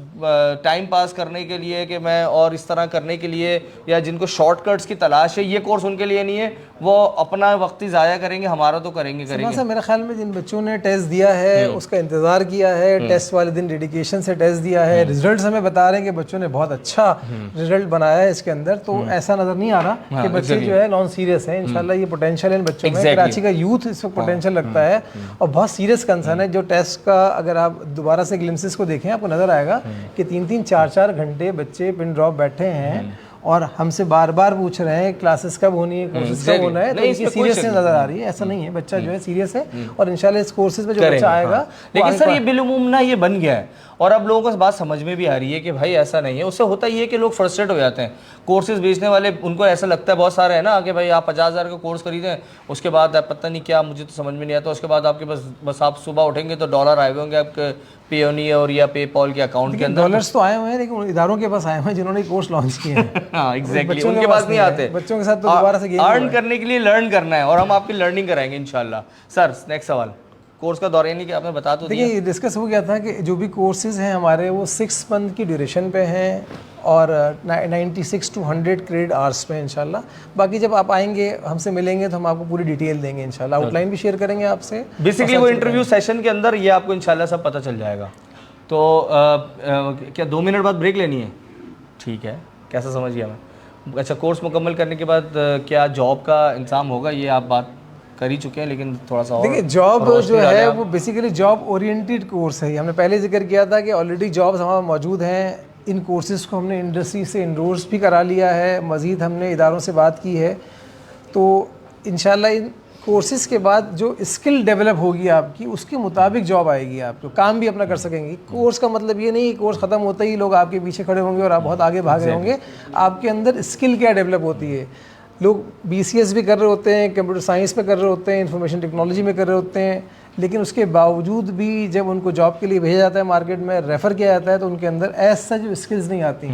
टाइम पास करने के लिए कि मैं और इस तरह करने के लिए, या जिनको शॉर्टकट्स की तलाश है, ये कोर्स उनके लिए नहीं है, वो अपना वक्त ही ज़ाया करेंगे, हमारा तो करेंगे। मेरे ख्याल में जिन बच्चों ने टेस्ट दिया है उसका इंतज़ार किया है, टेस्ट वाले दिन डेडिकेशन से टेस्ट दिया है, रिजल्ट्स हमें बता रहे हैं कि बच्चों ने बहुत अच्छा रिजल्ट बनाया है इसके अंदर, तो ऐसा नज़र नहीं आ रहा कि बच्चे जो है नॉन सीरियस है। इंशाल्लाह ये पोटेंशियल है इन बच्चों में, कराची का यूथ इस वक्त पोटेंशियल लगता है और बहुत सीरियस कंसर्न है। जो टेस्ट का अगर आप दोबारा से ग्लिम्सेस को देखें आपको नज़र आएगा कि 3-3, 4-4 घंटे बच्चे पिन ड्रॉप बैठे हैं और हमसे बार बार पूछ रहे हैं क्लासेस कब होनी है, कोर्सेज कब होना है, तो नहीं, इनकी इसमें कोई सीरियसनेस शक नज़र आ रही है। ऐसा नहीं है, बच्चा जो है सीरियस है और इंशाल्लाह इस कोर्सेज में जो बच्चा आएगा लेकिन सर ये बिलुमुम ना ये बन गया है और अब लोगों को बात समझ में भी आ रही है कि भाई ऐसा नहीं है। उससे होता ये है कि लोग फ्रस्ट्रेट हो जाते हैं। कोर्सेज बेचने वाले उनको ऐसा लगता है बहुत सारे है ना कि भाई आप 50,000 का कोर्स खरीदें, उसके बाद आप पता नहीं क्या, मुझे तो समझ में नहीं आता, उसके बाद आपके बस आप सुबह उठेंगे तो डॉलर आए हुए होंगे आपके पेयोनियर या पेपॉल के अकाउंट के अंदर। डॉलर्स तो आए हुए हैं लेकिन इदारों के पास आए हुए हैं जिन्होंने कोर्स लॉन्च किए हैं। हाँ एग्जैक्टली, उनके पास नहीं आते। बच्चों के साथ तो दोबारा से अर्न करने के लिए लर्न करना है और हम आपकी लर्निंग कराएंगे इंशाल्लाह। सर नेक्स्ट सवाल, कोर्स का दौरान कि आपने बता तो देखिए डिस्कस हो गया था कि जो भी कोर्सेज हैं हमारे वो 6 मंथ की ड्यूरेशन पे हैं और 96 to 100 क्रेडिट आवर्स पे इंशाल्लाह। बाकी जब आप आएंगे हमसे मिलेंगे तो हम आपको पूरी डिटेल देंगे इंशाल्लाह, आउटलाइन भी शेयर करेंगे आपसे। बेसिकली वो इंटरव्यू सेशन के अंदर ये आपको इंशाल्लाह सब पता चल जाएगा। तो क्या 2 मिनट बाद ब्रेक लेनी है? ठीक है, कैसा समझ गया मैं। अच्छा, कोर्स मुकम्मल करने के बाद क्या जॉब का इंतजाम होगा? ये आप बात कर ही चुके हैं लेकिन थोड़ा सा और देखिए जॉब जो है वो बेसिकली जॉब ओरिएंटेड कोर्स है। हमने पहले जिक्र किया था कि ऑलरेडी जॉब्स हमारे मौजूद हैं। इन कोर्सेज़ को हमने इंडस्ट्री से इनरोल्स भी करा लिया है, मज़ीद हमने इदारों से बात की है। तो इंशाल्लाह इन कोर्सेज़ के बाद जो स्किल डेवलप होगी आपकी उसके मुताबिक जॉब आएगी, आप जो काम भी अपना कर सकेंगे। कोर्स का मतलब ये नहीं कि कोर्स ख़त्म होते ही लोग आपके पीछे खड़े होंगे और आप बहुत आगे भाग रहे होंगे। आपके अंदर स्किल क्या डेवलप होती है। लोग BCS भी कर रहे होते हैं, कंप्यूटर साइंस में कर रहे होते हैं, इंफॉर्मेशन टेक्नोलॉजी में कर रहे होते हैं, लेकिन उसके बावजूद भी जब उनको जॉब के लिए भेजा जाता है, मार्केट में रेफ़र किया जाता है, तो उनके अंदर ऐसा जो स्किल्स नहीं आती।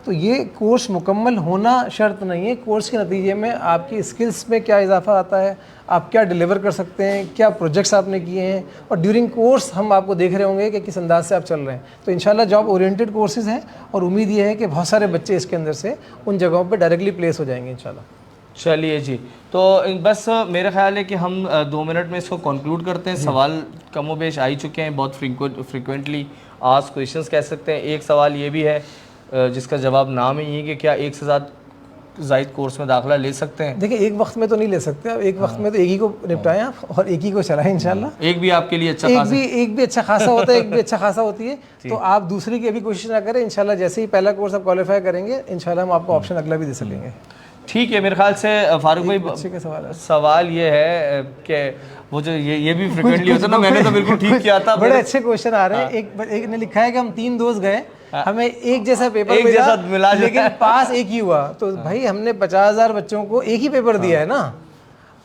तो ये कोर्स मुकम्मल होना शर्त नहीं है। कोर्स के नतीजे में आपकी स्किल्स में क्या इजाफा आता है, आप क्या डिलीवर कर सकते हैं, क्या प्रोजेक्ट्स आपने किए हैं, और ड्यूरिंग कोर्स हम आपको देख रहे होंगे कि किस अंदाज से आप चल रहे हैं। तो इंशाल्लाह जॉब ओरिएंटेड कोर्सेज़ हैं और उम्मीद ये है कि बहुत सारे बच्चे इसके अंदर से उन जगहों पर डायरेक्टली प्लेस हो जाएंगे इंशाल्लाह। चलिए जी, तो बस मेरा ख्याल है कि हम 2 मिनट में इसको कंक्लूड करते हैं। सवाल कमोबेश आ ही चुके हैं, बहुत फ्रिक्वेंटली आस्क्ड क्वेश्चंस कह सकते हैं। एक सवाल ये भी है जिसका जवाब नाम ही है कि क्या एक से ज़ायद कोर्स में दाखिला ले सकते हैं? देखिए एक वक्त में तो नहीं ले सकते, अब एक वक्त में तो एक ही को निपटाएं आप और एक ही को चलाएं इंशाल्लाह। एक भी आपके लिए अच्छा खासा, एक भी अच्छा खासा होता है, एक भी अच्छा खासा होती है। तो आप दूसरे की अभी कोशिश ना करें, इंशाल्लाह जैसे ही पहला कोर्स आप क्वालिफाई करेंगे इंशाल्लाह हम आपको ऑप्शन अगला भी दे सकेंगे। ठीक है, मेरे ख्याल से फारूक भाई अच्छे का सवाल ये है कि वो जो ये भी फ्रिक्वेंटली होता है ना, मैंने तो बिल्कुल ठीक किया था। बड़े अच्छे क्वेश्चन आ रहे हैं। एक ने लिखा है कि हम 3 दोस्त गए, हमें एक जैसा पेपर मिला लेकिन पास एक ही हुआ। तो भाई हमने 50,000 बच्चों को एक ही पेपर दिया है ना,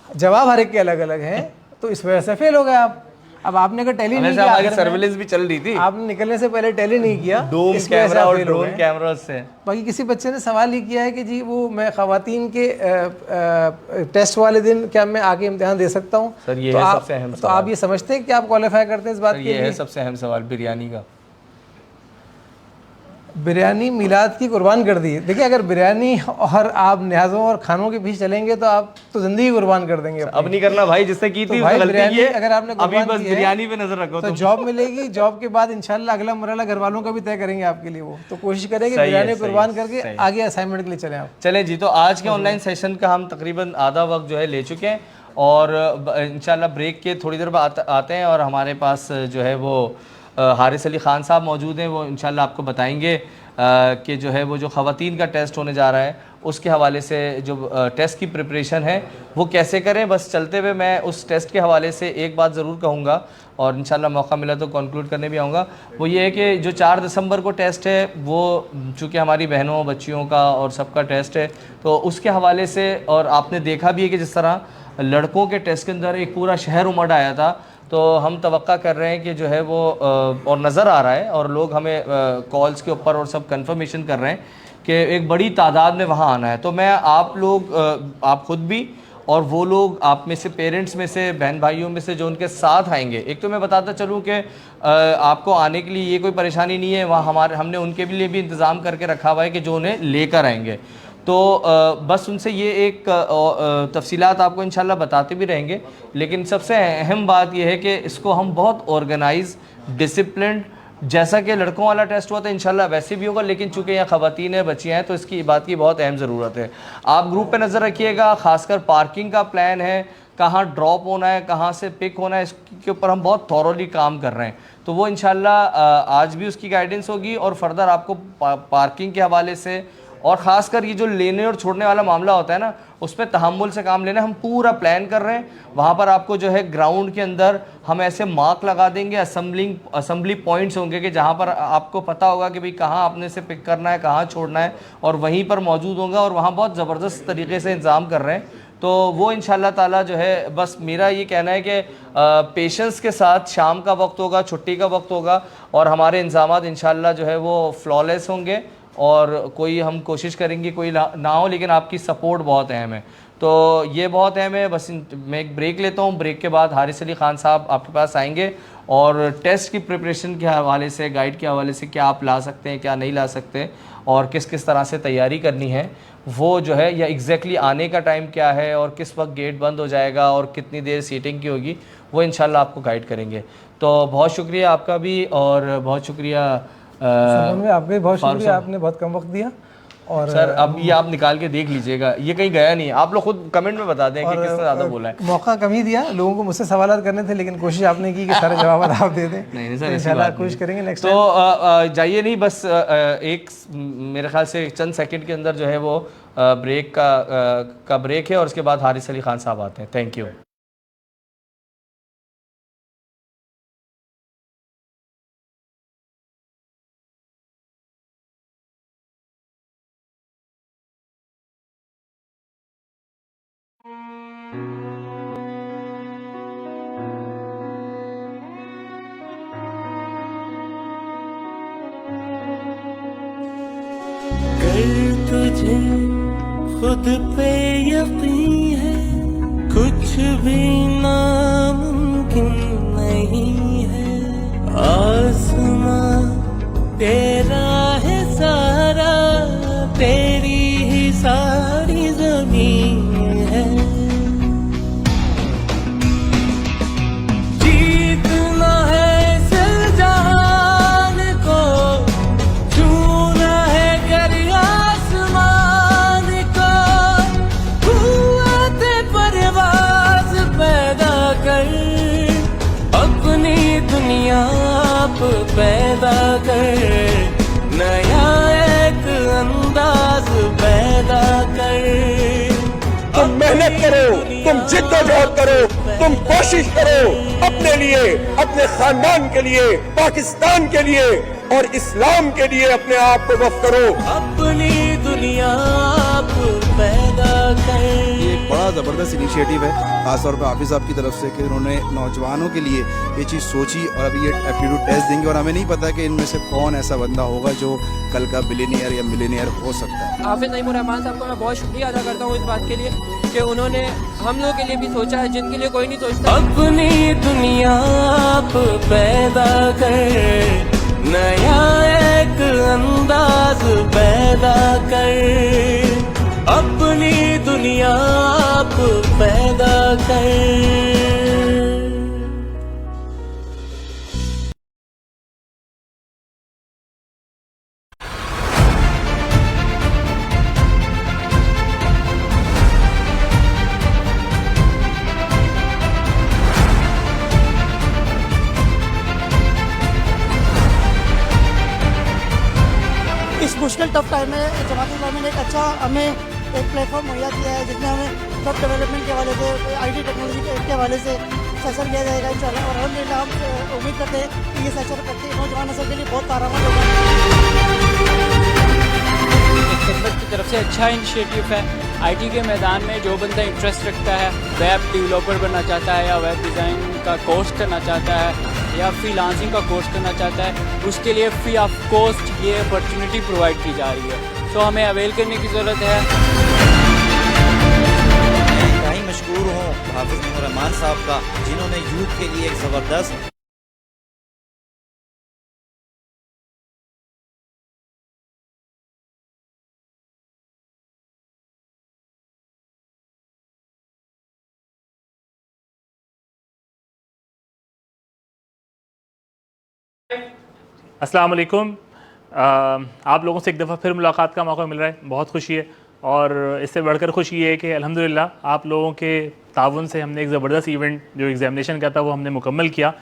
जवाब हर एक के अलग अलग हैं, तो इस वजह से फेल हो गए आप। अब आपने अगर टैली नहीं किया, हमारी सर्विलेंस भी चल रही थी, आपने निकलने से पहले टैली नहीं किया, डोम कैमरा और ड्रोन कैमरा से। बाकी किसी बच्चे ने सवाल ये किया है कि जी वो मैं ख़वातीन के टेस्ट वाले दिन क्या मैं आके इम्तिहान दे सकता हूँ? सर ये है सबसे अहम सवाल। तो आप ये समझते हैं कि आप क्वालिफाई करते हैं इस बात के लिए? ये है सबसे अहम सवाल बिरयानी का। बिरयानी मिलाद की कुर्बान कर दी। देखिए अगर बिरयानी और आप न्याज़ों और खानों के पीछे चलेंगे तो आप तो ज़िंदगी कुर्बान कर देंगे। अब नहीं करना भाई, जिसने की थी भाई गलती की है। अगर आपने अभी बस बिरयानी पे नजर रखो तो जॉब मिलेगी। जॉब के बाद इंशाल्लाह अगला मरहला घर वालों का भी तय करेंगे आपके लिए। वो तो कोशिश करेंगे बिरयानी कुर्बान करके आगे असाइनमेंट के लिए चले आप। चलें जी, तो आज के ऑनलाइन सेशन का हम तकरीबन आधा वक्त जो है ले चुके हैं और इंशाल्लाह ब्रेक के थोड़ी देर बाद आते हैं और हमारे पास जो है वो हारिस अली ख़ान साहब मौजूद हैं। वो इंशाल्लाह आपको बताएंगे कि जो है वो जो ख़वातीन का टेस्ट होने जा रहा है उसके हवाले से जो टेस्ट की प्रिपरेशन है वो कैसे करें। बस चलते हुए मैं उस टेस्ट के हवाले से एक बात ज़रूर कहूँगा और इंशाल्लाह मौका मिला तो कंक्लूड करने भी आऊँगा। वो ये है कि जो 4 दिसंबर को टेस्ट है वो चूँकि हमारी बहनों बच्चियों का और सबका टेस्ट है तो उसके हवाले से, और आपने देखा भी है कि जिस तरह लड़कों के टेस्ट के अंदर एक पूरा शहर उमड़ आया था, तो हम तवक्का कर रहे हैं कि जो है वो और नज़र आ रहा है और लोग हमें कॉल्स के ऊपर और सब कंफर्मेशन कर रहे हैं कि एक बड़ी तादाद में वहाँ आना है। तो मैं आप लोग, आप ख़ुद भी और वो लोग आप में से पेरेंट्स में से बहन भाइयों में से जो उनके साथ आएंगे, एक तो मैं बताता चलूँ कि आपको आने के लिए ये कोई परेशानी नहीं है। वहाँ हमने उनके लिए भी इंतज़ाम करके रखा हुआ है कि जो उन्हें लेकर आएंगे। तो बस उनसे ये एक तफसीलात आपको इंशाल्लाह बताते भी रहेंगे, लेकिन सबसे अहम बात यह है कि इसको हम बहुत ऑर्गेनाइज डिसिप्लिन, जैसा कि लड़कों वाला टेस्ट हुआ था इंशाल्लाह वैसे भी होगा, लेकिन चूँकि यहाँ ख़वातीन है बच्चियाँ हैं तो इसकी बात की बहुत अहम ज़रूरत है। आप ग्रुप पे नज़र रखिएगा, ख़ासकर पार्किंग का प्लान है, कहाँ ड्रॉप होना है, कहाँ से पिक होना है, इसके ऊपर हम बहुत थॉरोली काम कर रहे हैं। तो वो इंशाल्लाह आज भी उसकी गाइडेंस होगी और फर्दर आपको पार्किंग के हवाले से और ख़ासकर ये जो लेने और छोड़ने वाला मामला होता है ना, उस पर तहम्मुल से काम लेना। हम पूरा प्लान कर रहे हैं। वहाँ पर आपको जो है ग्राउंड के अंदर हम ऐसे मार्क लगा देंगे, असम्बली पॉइंट्स होंगे कि जहाँ पर आपको पता होगा कि भाई कहाँ आपने से पिक करना है, कहाँ छोड़ना है, और वहीं पर मौजूद होगा। और वहाँ बहुत ज़बरदस्त तरीके से इंतज़ाम कर रहे हैं। तो वो इंशाल्लाह ताला जो है, बस मेरा ये कहना है कि पेशेंस के साथ शाम का वक्त होगा, छुट्टी का वक्त होगा, और हमारे इंतज़ामात इंशाल्लाह जो है वो फ्लॉलेस होंगे। और कोई हम कोशिश करेंगे कोई ना हो, लेकिन आपकी सपोर्ट बहुत अहम है। तो ये बहुत अहम है। बस मैं एक ब्रेक लेता हूँ। ब्रेक के बाद हारिस अली ख़ान साहब आपके पास आएंगे और टेस्ट की प्रिपरेशन के हवाले से, गाइड के हवाले से क्या आप ला सकते हैं, क्या नहीं ला सकते, और किस किस तरह से तैयारी करनी है वो जो है, या एग्जैक्टली आने का टाइम क्या है, और किस वक्त गेट बंद हो जाएगा, और कितनी देर सीटिंग की होगी, वो इंशाल्लाह आपको गाइड करेंगे। तो बहुत शुक्रिया आपका भी, और बहुत शुक्रिया आपका भी बहुत शुक्रिया, आपने बहुत कम वक्त दिया। और सर अब ये आप निकाल के देख लीजिएगा, ये कहीं गया नहीं। आप लोग खुद कमेंट में बता दें कि किसने ज़्यादा बोला है। मौका कम ही दिया, लोगों को मुझसे सवाल करने थे, लेकिन कोशिश आपने की कि सारे जवाब आप दे दें। नहीं सर, इंशाल्लाह कोशिश करेंगे नेक्स्ट टाइम। तो जाइए नहीं, बस एक मेरे ख्याल से चंद सेकंड के अंदर जो है वो ब्रेक का ब्रेक है, और उसके बाद हारिस अली ख़ान साहब आते हैं। Thank you. तुझे खुद पे यकीन है, कुछ भी नामुमकिन नहीं है। आसमां तेरा है सारा, तेरी ही सारी जमीन है। जीतना है इस जहान को, छूना है कर आसमान को। कुव्वत परवाज़ पैदा कर, अपनी दुनिया आप पैदा कर, नया एक अंदाज पैदा कर। तुम मेहनत करो, तुम जिद्दोजहद करो, तुम कोशिश करो अपने लिए, अपने खानदान के लिए, पाकिस्तान के लिए और इस्लाम के लिए अपने आप को वक्फ करो। अपनी दुनिया आप पैदा कर। ये एक बड़ा ज़बरदस्त इनिशिएटिव है, खासतौर पर हाफिज़ साहब की तरफ से, कि उन्होंने नौजवानों के लिए ये चीज़ सोची। और अभी ये एप्टीट्यूड टेस्ट देंगे, और हमें नहीं पता कि इनमें से कौन ऐसा बंदा होगा जो कल का बिलियनियर या मिलियनियर हो सकता है। हाफिज़ नईमुर रहमान साहब को मैं बहुत शुक्रिया अदा करता हूँ इस बात के लिए कि उन्होंने हम लोगों के लिए भी सोचा है, जिनके लिए कोई नहीं सोचता। अपनी दुनिया आप पैदा कर, नया एक अंदाज पैदा कर। अपनी दुनिया आप पैदा कर। इस मुश्किल टफ टाइम में जमात इस्लामी ने एक अच्छा हमें एक प्लेटफॉर्म मुहैया किया है, जिसमें हमें सब डेवलपमेंट के हवाले से, आईटी टेक्नोलॉजी के हवाले से सेशन किया जाएगा इंशाल्लाह। और अल्हम्दुलिल्लाह हम उम्मीद करते हैं कि ये सेशन प्रत्येक नौजवान नस्ल के लिए बहुत कारगर होगा। खिदमत की तरफ से अच्छा इनिशिएटिव है। आईटी के मैदान में जो बंदा इंटरेस्ट रखता है, वेब डेवलपर बनना चाहता है, या वेब डिज़ाइन का कोर्स करना चाहता है, या फ्रीलांसिंग का कोर्स करना चाहता है, उसके लिए फ्री ऑफ कॉस्ट ये अपॉर्चुनिटी प्रोवाइड की जा रही है। तो हमें अवेल करने की ज़रूरत है। मैं इंतहाई मशकूर हूँ हाफिज़ नईमुर रहमान साहब का, जिन्होंने यूथ के लिए एक ज़बरदस्त अस्सलाम वालेकुम। आप लोगों से एक दफ़ा फिर मुलाकात का मौका मिल रहा है, बहुत खुशी है। और इससे बढ़कर खुशी ये है कि अल्हम्दुलिल्लाह आप लोगों के ताउन से हमने एक ज़बरदस्त इवेंट जो एग्ज़ामिनेशन का था वो हमने मुकम्मल किया।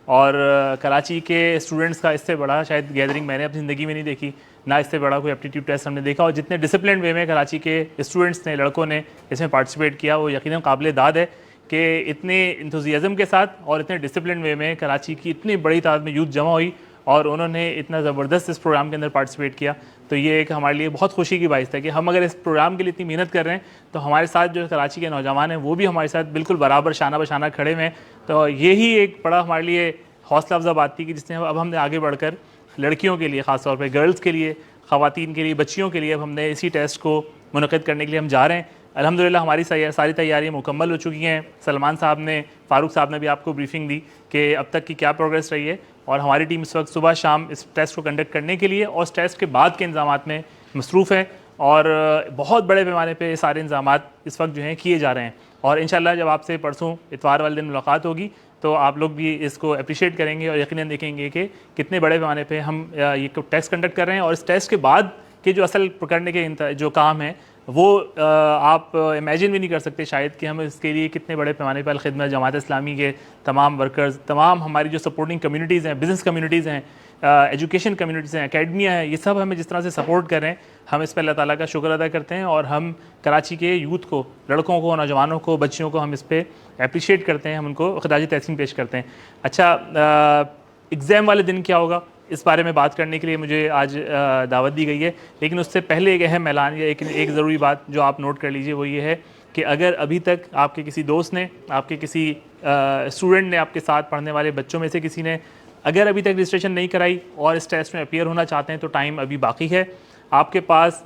और कराची के स्टूडेंट्स का इससे बड़ा शायद गैदरिंग मैंने अपनी ज़िंदगी में नहीं देखी, ना इससे बड़ा कोई एप्टीट्यूड टेस्ट हमने देखा। और जितने डिसिप्लिन वे में कराची के स्टूडेंट्स ने, लड़कों ने इसमें पार्टिसिपेट किया, वो यकीनन काबिल दाद है कि इतने इंथुजियाज़म के साथ और इतने डिसिप्लिन वे में कराची की इतनी बड़ी तादाद में यूथ जमा हुई और उन्होंने इतना ज़बरदस्त इस प्रोग्राम के अंदर पार्टिसिपेट किया। तो ये एक हमारे लिए बहुत खुशी की बात है कि हम अगर इस प्रोग्राम के लिए इतनी मेहनत कर रहे हैं तो हमारे साथ जो कराची के नौजवान हैं वो भी हमारे साथ बिल्कुल बराबर शाना बशाना खड़े हुए हैं। तो यही एक बड़ा हमारे लिए हौसला अफजा बात थी कि जिसने अब हमने आगे बढ़कर लड़कियों के लिए, ख़ास तौर पे गर्ल्स के लिए, ख़वातीन के लिए, बच्चियों के लिए अब हमने इसी टेस्ट को मुनक़िद करने के लिए हम जा रहे हैं। अल्हम्दुलिल्लाह हमारी सारी तैयारियाँ मुकम्मल हो चुकी हैं। सलमान साहब ने, फ़ारूक साहब ने भी आपको ब्रीफिंग दी कि अब तक की क्या प्रोग्रेस रही है और हमारी टीम इस वक्त सुबह शाम इस टेस्ट को कंडक्ट करने के लिए और इस टेस्ट के बाद के इंतज़ामात में मसरूफ़ है और बहुत बड़े पैमाने पे सारे इंतज़ामात इस वक्त जो हैं किए जा रहे हैं। और इंशाल्लाह जब आपसे परसों इतवार वाले दिन मुलाकात होगी तो आप लोग भी इसको अप्रिशिएट करेंगे और यकीनन देखेंगे कि कितने बड़े पैमाने पे हम ये टेस्ट कंडक्ट कर रहे हैं। और इस टेस्ट के बाद के जो असल पकड़ने के जो काम है वो आप इमेजिन भी नहीं कर सकते शायद कि हम इसके लिए कितने बड़े पैमाने पर खिदमत जमात इस्लामी के तमाम वर्कर्स, तमाम हमारी जो सपोर्टिंग कम्युनिटीज़ हैं, बिज़नेस कम्युनिटीज़ हैं, एजुकेशन कम्युनिटीज़ हैं, एकेडमियाँ हैं, ये सब हमें जिस तरह से सपोर्ट कर रहे हैं, हम इस पर अल्लाह ताला का शुक्र अदा करते हैं। और हम कराची के यूथ को, लड़कों को, नौजवानों को, बच्चियों को हम इस पर अप्रिशिएट करते हैं, हम उनको खिराज तहसीन पेश करते हैं। अच्छा, एग्ज़ाम वाले दिन क्या होगा इस बारे में बात करने के लिए मुझे आज दावत दी गई है, लेकिन उससे पहले एक अहम ऐलान या एक ज़रूरी बात जो आप नोट कर लीजिए वो ये है कि अगर अभी तक आपके किसी दोस्त ने, आपके किसी स्टूडेंट ने, आपके साथ पढ़ने वाले बच्चों में से किसी ने अगर अभी तक रजिस्ट्रेशन नहीं कराई और इस टेस्ट में अपीयर होना चाहते हैं तो टाइम अभी बाकी है। आपके पास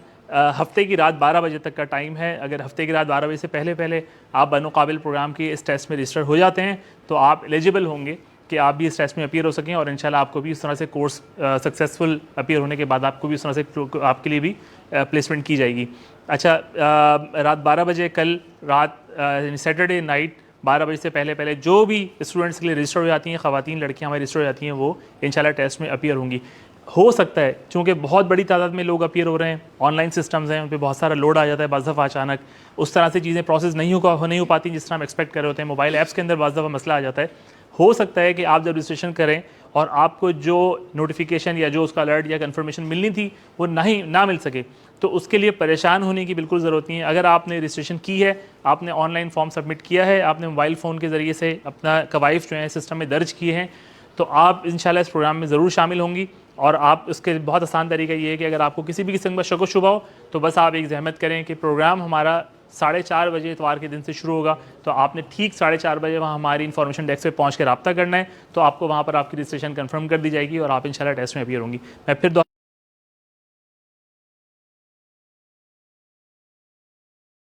हफ्ते की रात 12 बजे तक का टाइम है। अगर हफ्ते की रात 12 बजे से पहले आप बनो काबिल प्रोग्राम की इस टेस्ट में रजिस्टर हो जाते हैं तो आप एलिजिबल होंगे कि आप भी इस टेस्ट में अपीयर हो सकें और इंशाल्लाह आपको भी इस तरह से कोर्स सक्सेसफुल अपीयर होने के बाद आपको भी इस तरह से आपके लिए भी प्लेसमेंट की जाएगी। अच्छा, रात 12 बजे कल रात सैटरडे नाइट 12 बजे से पहले जो भी स्टूडेंट्स के लिए रजिस्टर हो जाती हैं, ख़वातीन लड़कियाँ हमारी रजिस्टर हो जाती हैं, वो इंशाल्लाह टेस्ट में अपीयर होंगी। हो सकता है चूँकि बहुत बड़ी तादाद में लोग अपीयर हो रहे हैं, ऑनलाइन सिस्टम्स हैं, उन पर बहुत सारा लोड आ जाता है, बाज़ दफ़ा अचानक उस तरह से चीज़ें प्रोसेस नहीं हो पाती जिस तरह हम एक्सपेक्ट कर रहे होते हैं। मोबाइल ऐप्स के अंदर बाज़ दफ़ा मसला आ जाता है। हो सकता है कि आप जब रजिस्ट्रेशन करें और आपको जो नोटिफिकेशन या जो उसका अलर्ट या कंफर्मेशन मिलनी थी वो ना मिल सके, तो उसके लिए परेशान होने की बिल्कुल ज़रूरत नहीं है। अगर आपने रजिस्ट्रेशन की है, आपने ऑनलाइन फॉर्म सबमिट किया है, आपने मोबाइल फ़ोन के ज़रिए से अपना कवाइफ जो है सिस्टम में दर्ज किए हैं, तो आप इंशाल्लाह इस प्रोग्राम में ज़रूर शामिल होंगी। और आप उसके बहुत आसान तरीका ये है कि अगर आपको किसी भी किस्म का शक व शुबा हो तो बस आप एक ज़हमत करें कि प्रोग्राम हमारा 4:30 बजे इतवार के दिन से शुरू होगा, तो आपने ठीक 4:30 बजे वहाँ हमारी इन्फॉर्मेशन डेस्क पे पहुँच के रब्ता करना है, तो आपको वहाँ पर आपकी रजिस्ट्रेशन कंफर्म कर दी जाएगी और आप इंशाल्लाह टेस्ट में अपीयर होंगी। मैं फिर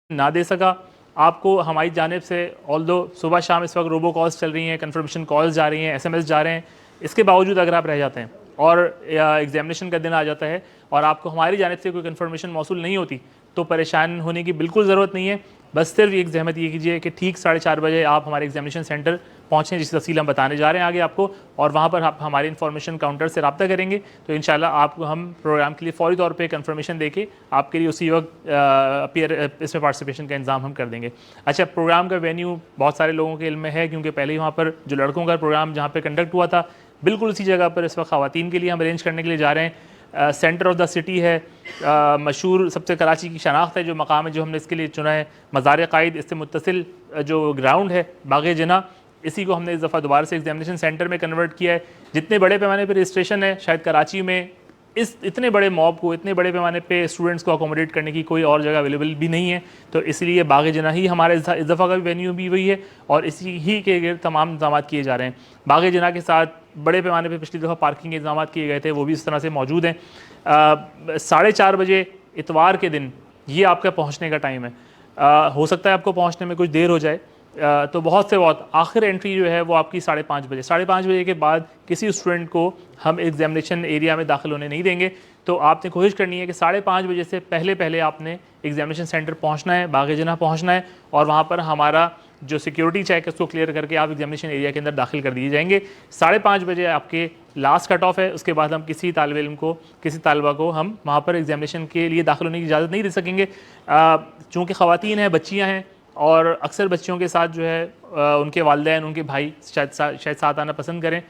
ना दे सका आपको हमारी जानिब से, ऑल्दो सुबह शाम इस वक्त रोबो कॉल्स चल रही हैं, कंफर्मेशन कॉल्स जा रही हैं, SMS जा रहे हैं, इसके बावजूद अगर आप रह जाते हैं और एग्जामिनेशन का दिन आ जाता है और आपको हमारी जानिब से कोई कंफर्मेशन मौसूल नहीं होती तो परेशान होने की बिल्कुल ज़रूरत नहीं है। बस सिर्फ एक जहमत ये कीजिए कि ठीक 4:30 बजे आप हमारे एग्जामिनेशन सेंटर पहुँचें, जिसकी तफसील हम बताने जा रहे हैं आगे आपको, और वहाँ पर आप हमारे इन्फॉर्मेशन काउंटर से रब्ता करेंगे तो इंशाल्लाह आपको हम प्रोग्राम के लिए फ़ौरी तौर पे कंफर्मेशन देके आपके लिए उसी वक्त इसमें पार्टिसिपेशन का इंतज़ाम हम कर देंगे। अच्छा, प्रोग्राम का वेन्यू बहुत सारे लोगों के इल्म में है क्योंकि पहले ही वहाँ पर जो लड़कों का प्रोग्राम जहाँ पर कंडक्ट हुआ था बिल्कुल उसी जगह पर इस वक्त ख़वातीन के लिए हम अरेंज करने के लिए जा रहे हैं। सेंटर ऑफ द सिटी है, मशहूर सबसे कराची की शनाख्त है जो मकाम है जो हमने इसके लिए चुना है, मज़ार क़ाइद, इससे मुत्तसिल जो ग्राउंड है बाग़ जना, इसी को हमने इस दफ़ा दोबारा से एग्जामिनेशन सेंटर में कन्वर्ट किया है। जितने बड़े पैमाने पर रजिस्ट्रेशन है शायद कराची में इस इतने बड़े मॉब को, इतने बड़े पैमाने पे स्टूडेंट्स को अकोमोडेट करने की कोई और जगह अवेलेबल भी नहीं है, तो इसलिए बाग़ जना ही हमारा इस दफ़ा का वेन्यू भी वही है और इसी ही के गिर्द तमाम इंतज़ाम किए जा रहे हैं। बाग़ जना के साथ बड़े पैमाने पे पिछली दफ़ा पार्किंग के इंतज़ाम किए गए थे, वो भी इस तरह से मौजूद हैं। 4:30 बजे इतवार के दिन ये आपका पहुँचने का टाइम है। हो सकता है आपको पहुँचने में कुछ देर हो जाए, तो बहुत से बहुत आखिर एंट्री जो है वो आपकी 5:30 बजे। 5:30 बजे के बाद किसी स्टूडेंट को हम एग्जामिनेशन एरिया में दाखिल होने नहीं देंगे, तो आपने कोशिश करनी है कि 5:30 बजे से पहले आपने एग्जामिनेशन सेंटर पहुंचना है, बाग़ जना पहुंचना है और वहां पर हमारा जो सिक्योरिटी चेक है उसको क्लियर करके आप एग्जामिनेशन एरिया के अंदर दाखिल कर दिए जाएंगे। 5:30 बजे आपके लास्ट कट ऑफ है, उसके बाद हम किसी तालिब इल्म को, किसी तालिबा को हम वहाँ पर एग्जामिनेशन के लिए दाखिल होने की इजाज़त नहीं दे सकेंगे। चूँकि ख़वातीन हैं, बच्चियाँ हैं, और अक्सर बच्चों के साथ जो है उनके वालिदैन, उनके भाई शायद साथ आना पसंद करें।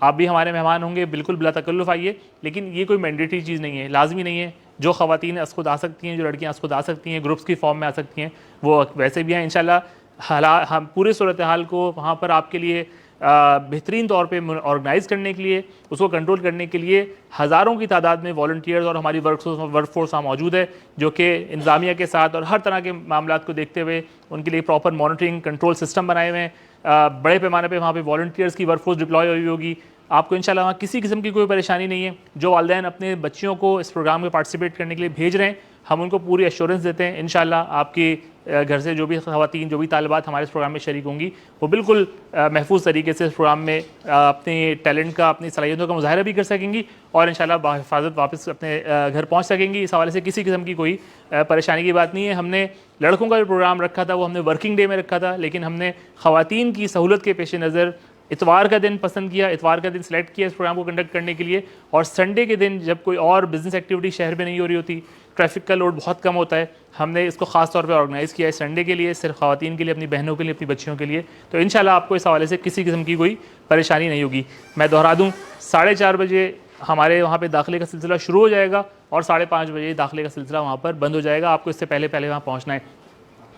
आप भी हमारे मेहमान होंगे, बिल्कुल बिला तकल्लुफ़ आइए, लेकिन ये कोई मैंडेटरी चीज़ नहीं है, लाजमी नहीं है। जो ख़वातीन अस खुद आ सकती हैं, जो लड़कियाँ अस खुद आ सकती हैं, ग्रुप्स की फॉर्म में आ सकती हैं, वो वैसे भी हैं। इंशाल्लाह हम पूरे सूरत हाल को वहाँ पर आपके लिए बेहतरीन तौर पे ऑर्गेनाइज़ करने के लिए, उसको कंट्रोल करने के लिए हज़ारों की तादाद में वॉलंटियर्स और हमारी वर्कफोर्स वहाँ मौजूद है, जो कि इंतज़ामिया के साथ और हर तरह के मामलात को देखते हुए उनके लिए प्रॉपर मॉनिटरिंग कंट्रोल सिस्टम बनाए हुए हैं। बड़े पैमाने पे वहाँ पे वॉलंटियर्स की वर्कफोर्स डिप्लॉय हुई होगी। आपको इंशाल्लाह वहाँ किसी किस्म की कोई परेशानी नहीं है। जो वालिदैन अपने बच्चियों को इस प्रोग्राम में पार्टिसिपेट करने के लिए भेज रहे हैं, हम उनको पूरी एश्योरेंस देते हैं इंशाल्लाह आपकी घर से जो भी ख़वातीन, जो भी तालिबात हमारे इस प्रोग्राम में शरीक होंगी, वो बिल्कुल महफूज तरीके से इस प्रोग्राम में अपने टैलेंट का, अपनी सलाहियतों का मुज़ाहरा भी कर सकेंगी और इंशाल्लाह बाहिफ़ाज़त वापस अपने घर पहुँच सकेंगी। इस हवाले से किसी किस्म की कोई परेशानी की बात नहीं है। हमने लड़कों का जो प्रोग्राम रखा था वो हमने वर्किंग डे में रखा था, लेकिन हमने ख़वातीन की सहूलत के पेश नज़र इतवार का दिन पसंद किया, इतवार का दिन सेलेक्ट किया इस प्रोग्राम को कंडक्ट करने के लिए। और संडे के दिन जब कोई और बिज़नेस एक्टिविटी शहर में नहीं हो रही होती, ट्रैफिक का लोड बहुत कम होता है, हमने इसको ख़ास तौर पे ऑर्गेनाइज़ किया है संडे के लिए, सिर्फ ख़वातीन के लिए, अपनी बहनों के लिए, अपनी बच्चियों के लिए। तो इंशाल्लाह आपको इस हवाले से किसी किस्म की कोई परेशानी नहीं होगी। मैं दोहरा दूँ, 4:30 बजे हमारे वहाँ पे दाखिले का सिलसिला शुरू हो जाएगा और 5:30 बजे दाखिले का सिलसिला वहाँ पर बंद हो जाएगा। आपको इससे पहले वहाँ पहुँचना है।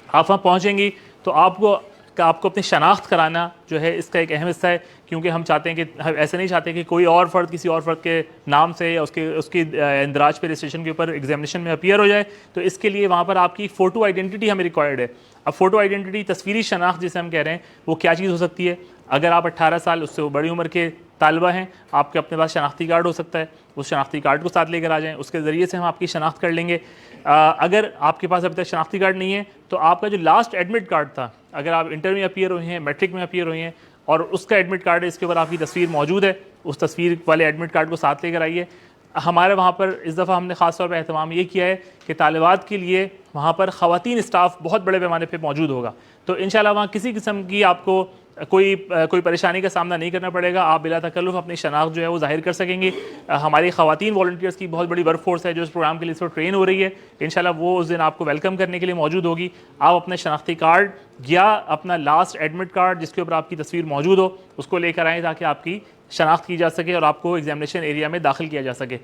आप वहाँ पहुँचेंगी तो आपको अपनी शनाख्त कराना जो है इसका एक अहम हिस्सा है, क्योंकि हम चाहते हैं कि ऐसे नहीं चाहते कि कोई और फ़र्द किसी और फ़र्द के नाम से या उसकी इंदराज पे रजिस्ट्रेशन के ऊपर एग्जामिनेशन में अपीयर हो जाए। तो इसके लिए वहाँ पर आपकी फ़ोटो आइडेंटिटी हमें रिक्वायर्ड है। अब फ़ोटो आइडेंटिटी, तस्वीरी शनाख्त जिसे हम कह रहे हैं, वो क्या चीज़ हो सकती है? अगर आप 18 साल उससे बड़ी उम्र के तालबा हैं, आपके अपने पास शनाख्ती कार्ड हो सकता है, उस शनाख्ती कार्ड को साथ लेकर आ जाएँ, उसके ज़रिए से हम आपकी शनाख्त कर लेंगे। अगर आपके पास अभी तक शनाख्ती कार्ड नहीं है तो आपका जो लास्ट एडमिट कार्ड था, अगर आप इंटर में अपीयर हुए हैं, मैट्रिक में अपीयर हुए हैं और उसका एडमिट कार्ड है, इसके ऊपर आपकी तस्वीर मौजूद है, उस तस्वीर वाले एडमिट कार्ड को साथ लेकर आइए। हमारे वहाँ पर इस दफ़ा हमने ख़ास तौर पर एहतमाम ये किया है कि तालिबात के लिए वहाँ पर ख़वातीन स्टाफ बहुत बड़े पैमाने पर मौजूद होगा। तो इंशाल्लाह वहाँ किसी किस्म की आपको कोई परेशानी का सामना नहीं करना पड़ेगा। आप बिला तकल्लुफ़ अपनी शनाख्त जो है वो ज़ाहिर कर सकेंगे। हमारी ख़वातीन वॉलंटियर्स की बहुत बड़ी वर्कफोर्स है जो इस प्रोग्राम के लिए इसको ट्रेन हो रही है। इंशाल्लाह वो उस दिन आपको वेलकम करने के लिए मौजूद होगी। आप अपने शनाख्ती कार्ड या अपना लास्ट एडमिट कार्ड जिसके ऊपर आपकी तस्वीर मौजूद हो, उसको लेकर आएँ ताकि आपकी शनाख्त की जा सके और आपको एग्जामिनेशन एरिया में दाखिल किया जा सके।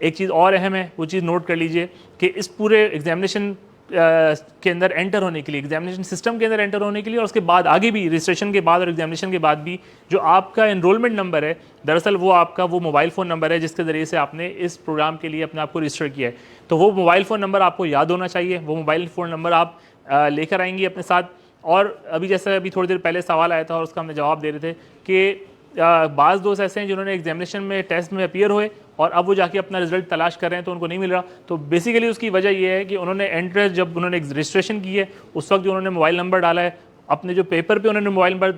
एक चीज़ और अहम है, वो चीज़ नोट कर लीजिए कि इस पूरे एग्जामिनेशन के अंदर एंटर होने के लिए, एग्जामिनेशन सिस्टम के अंदर एंटर होने के लिए और उसके बाद आगे भी रजिस्ट्रेशन के बाद और एग्जामिनेशन के बाद भी जो आपका एनरोलमेंट नंबर है, दरअसल वो आपका वो मोबाइल फ़ोन नंबर है जिसके ज़रिए से आपने इस प्रोग्राम के लिए अपने आप को रजिस्टर किया है। तो वो मोबाइल फ़ोन नंबर आपको याद होना चाहिए। वो मोबाइल फ़ोन नंबर आप लेकर आएंगी अपने साथ। और अभी जैसे अभी थोड़ी देर पहले सवाल आया था और उसका हमने जवाब दे रहे थे कि बाज़ दोस्त ऐसे हैं जिन्होंने एग्जामिनेशन में टेस्ट में अपीयर हुए और अब वो जाके अपना रिजल्ट तलाश कर रहे हैं तो उनको नहीं मिल रहा। तो बेसिकली उसकी वजह ये है कि उन्होंने एंट्रेंस जब उन्होंने रजिस्ट्रेशन की है उस वक्त जो उन्होंने मोबाइल नंबर डाला है, अपने जो पेपर पे उन्होंने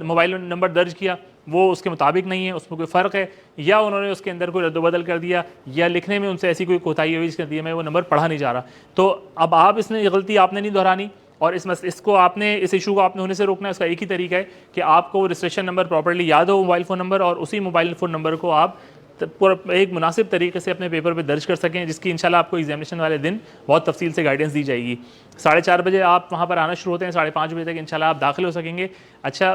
मोबाइल नंबर दर्ज किया वो उसके मुताबिक नहीं है, उसमें कोई फ़र्क है, या उन्होंने उसके अंदर कोई रद्दबदल कर दिया या लिखने में उनसे ऐसी कोई कोताही हुई जिसके नतीजे में वो नंबर पढ़ा नहीं जा रहा। तो अब आप इसमें गलती आपने नहीं दोहरानी और इस इशू को आपने होने से रोकना है। उसका एक ही तरीका है कि आपको रजिस्ट्रेशन नंबर प्रॉपर्ली याद हो, मोबाइल फ़ोन नंबर, और उसी मोबाइल फ़ोन नंबर को आप एक मुनासिब तरीके से अपने पेपर पे दर्ज कर सकें, जिसकी इंशाल्लाह आपको एग्जामिनेशन वाले दिन बहुत तफसील से गाइडेंस दी जाएगी। 4:30 बजे आप वहाँ पर आना शुरू होते हैं, 5:30 बजे तक इंशाल्लाह आप दाखिल हो सकेंगे। अच्छा,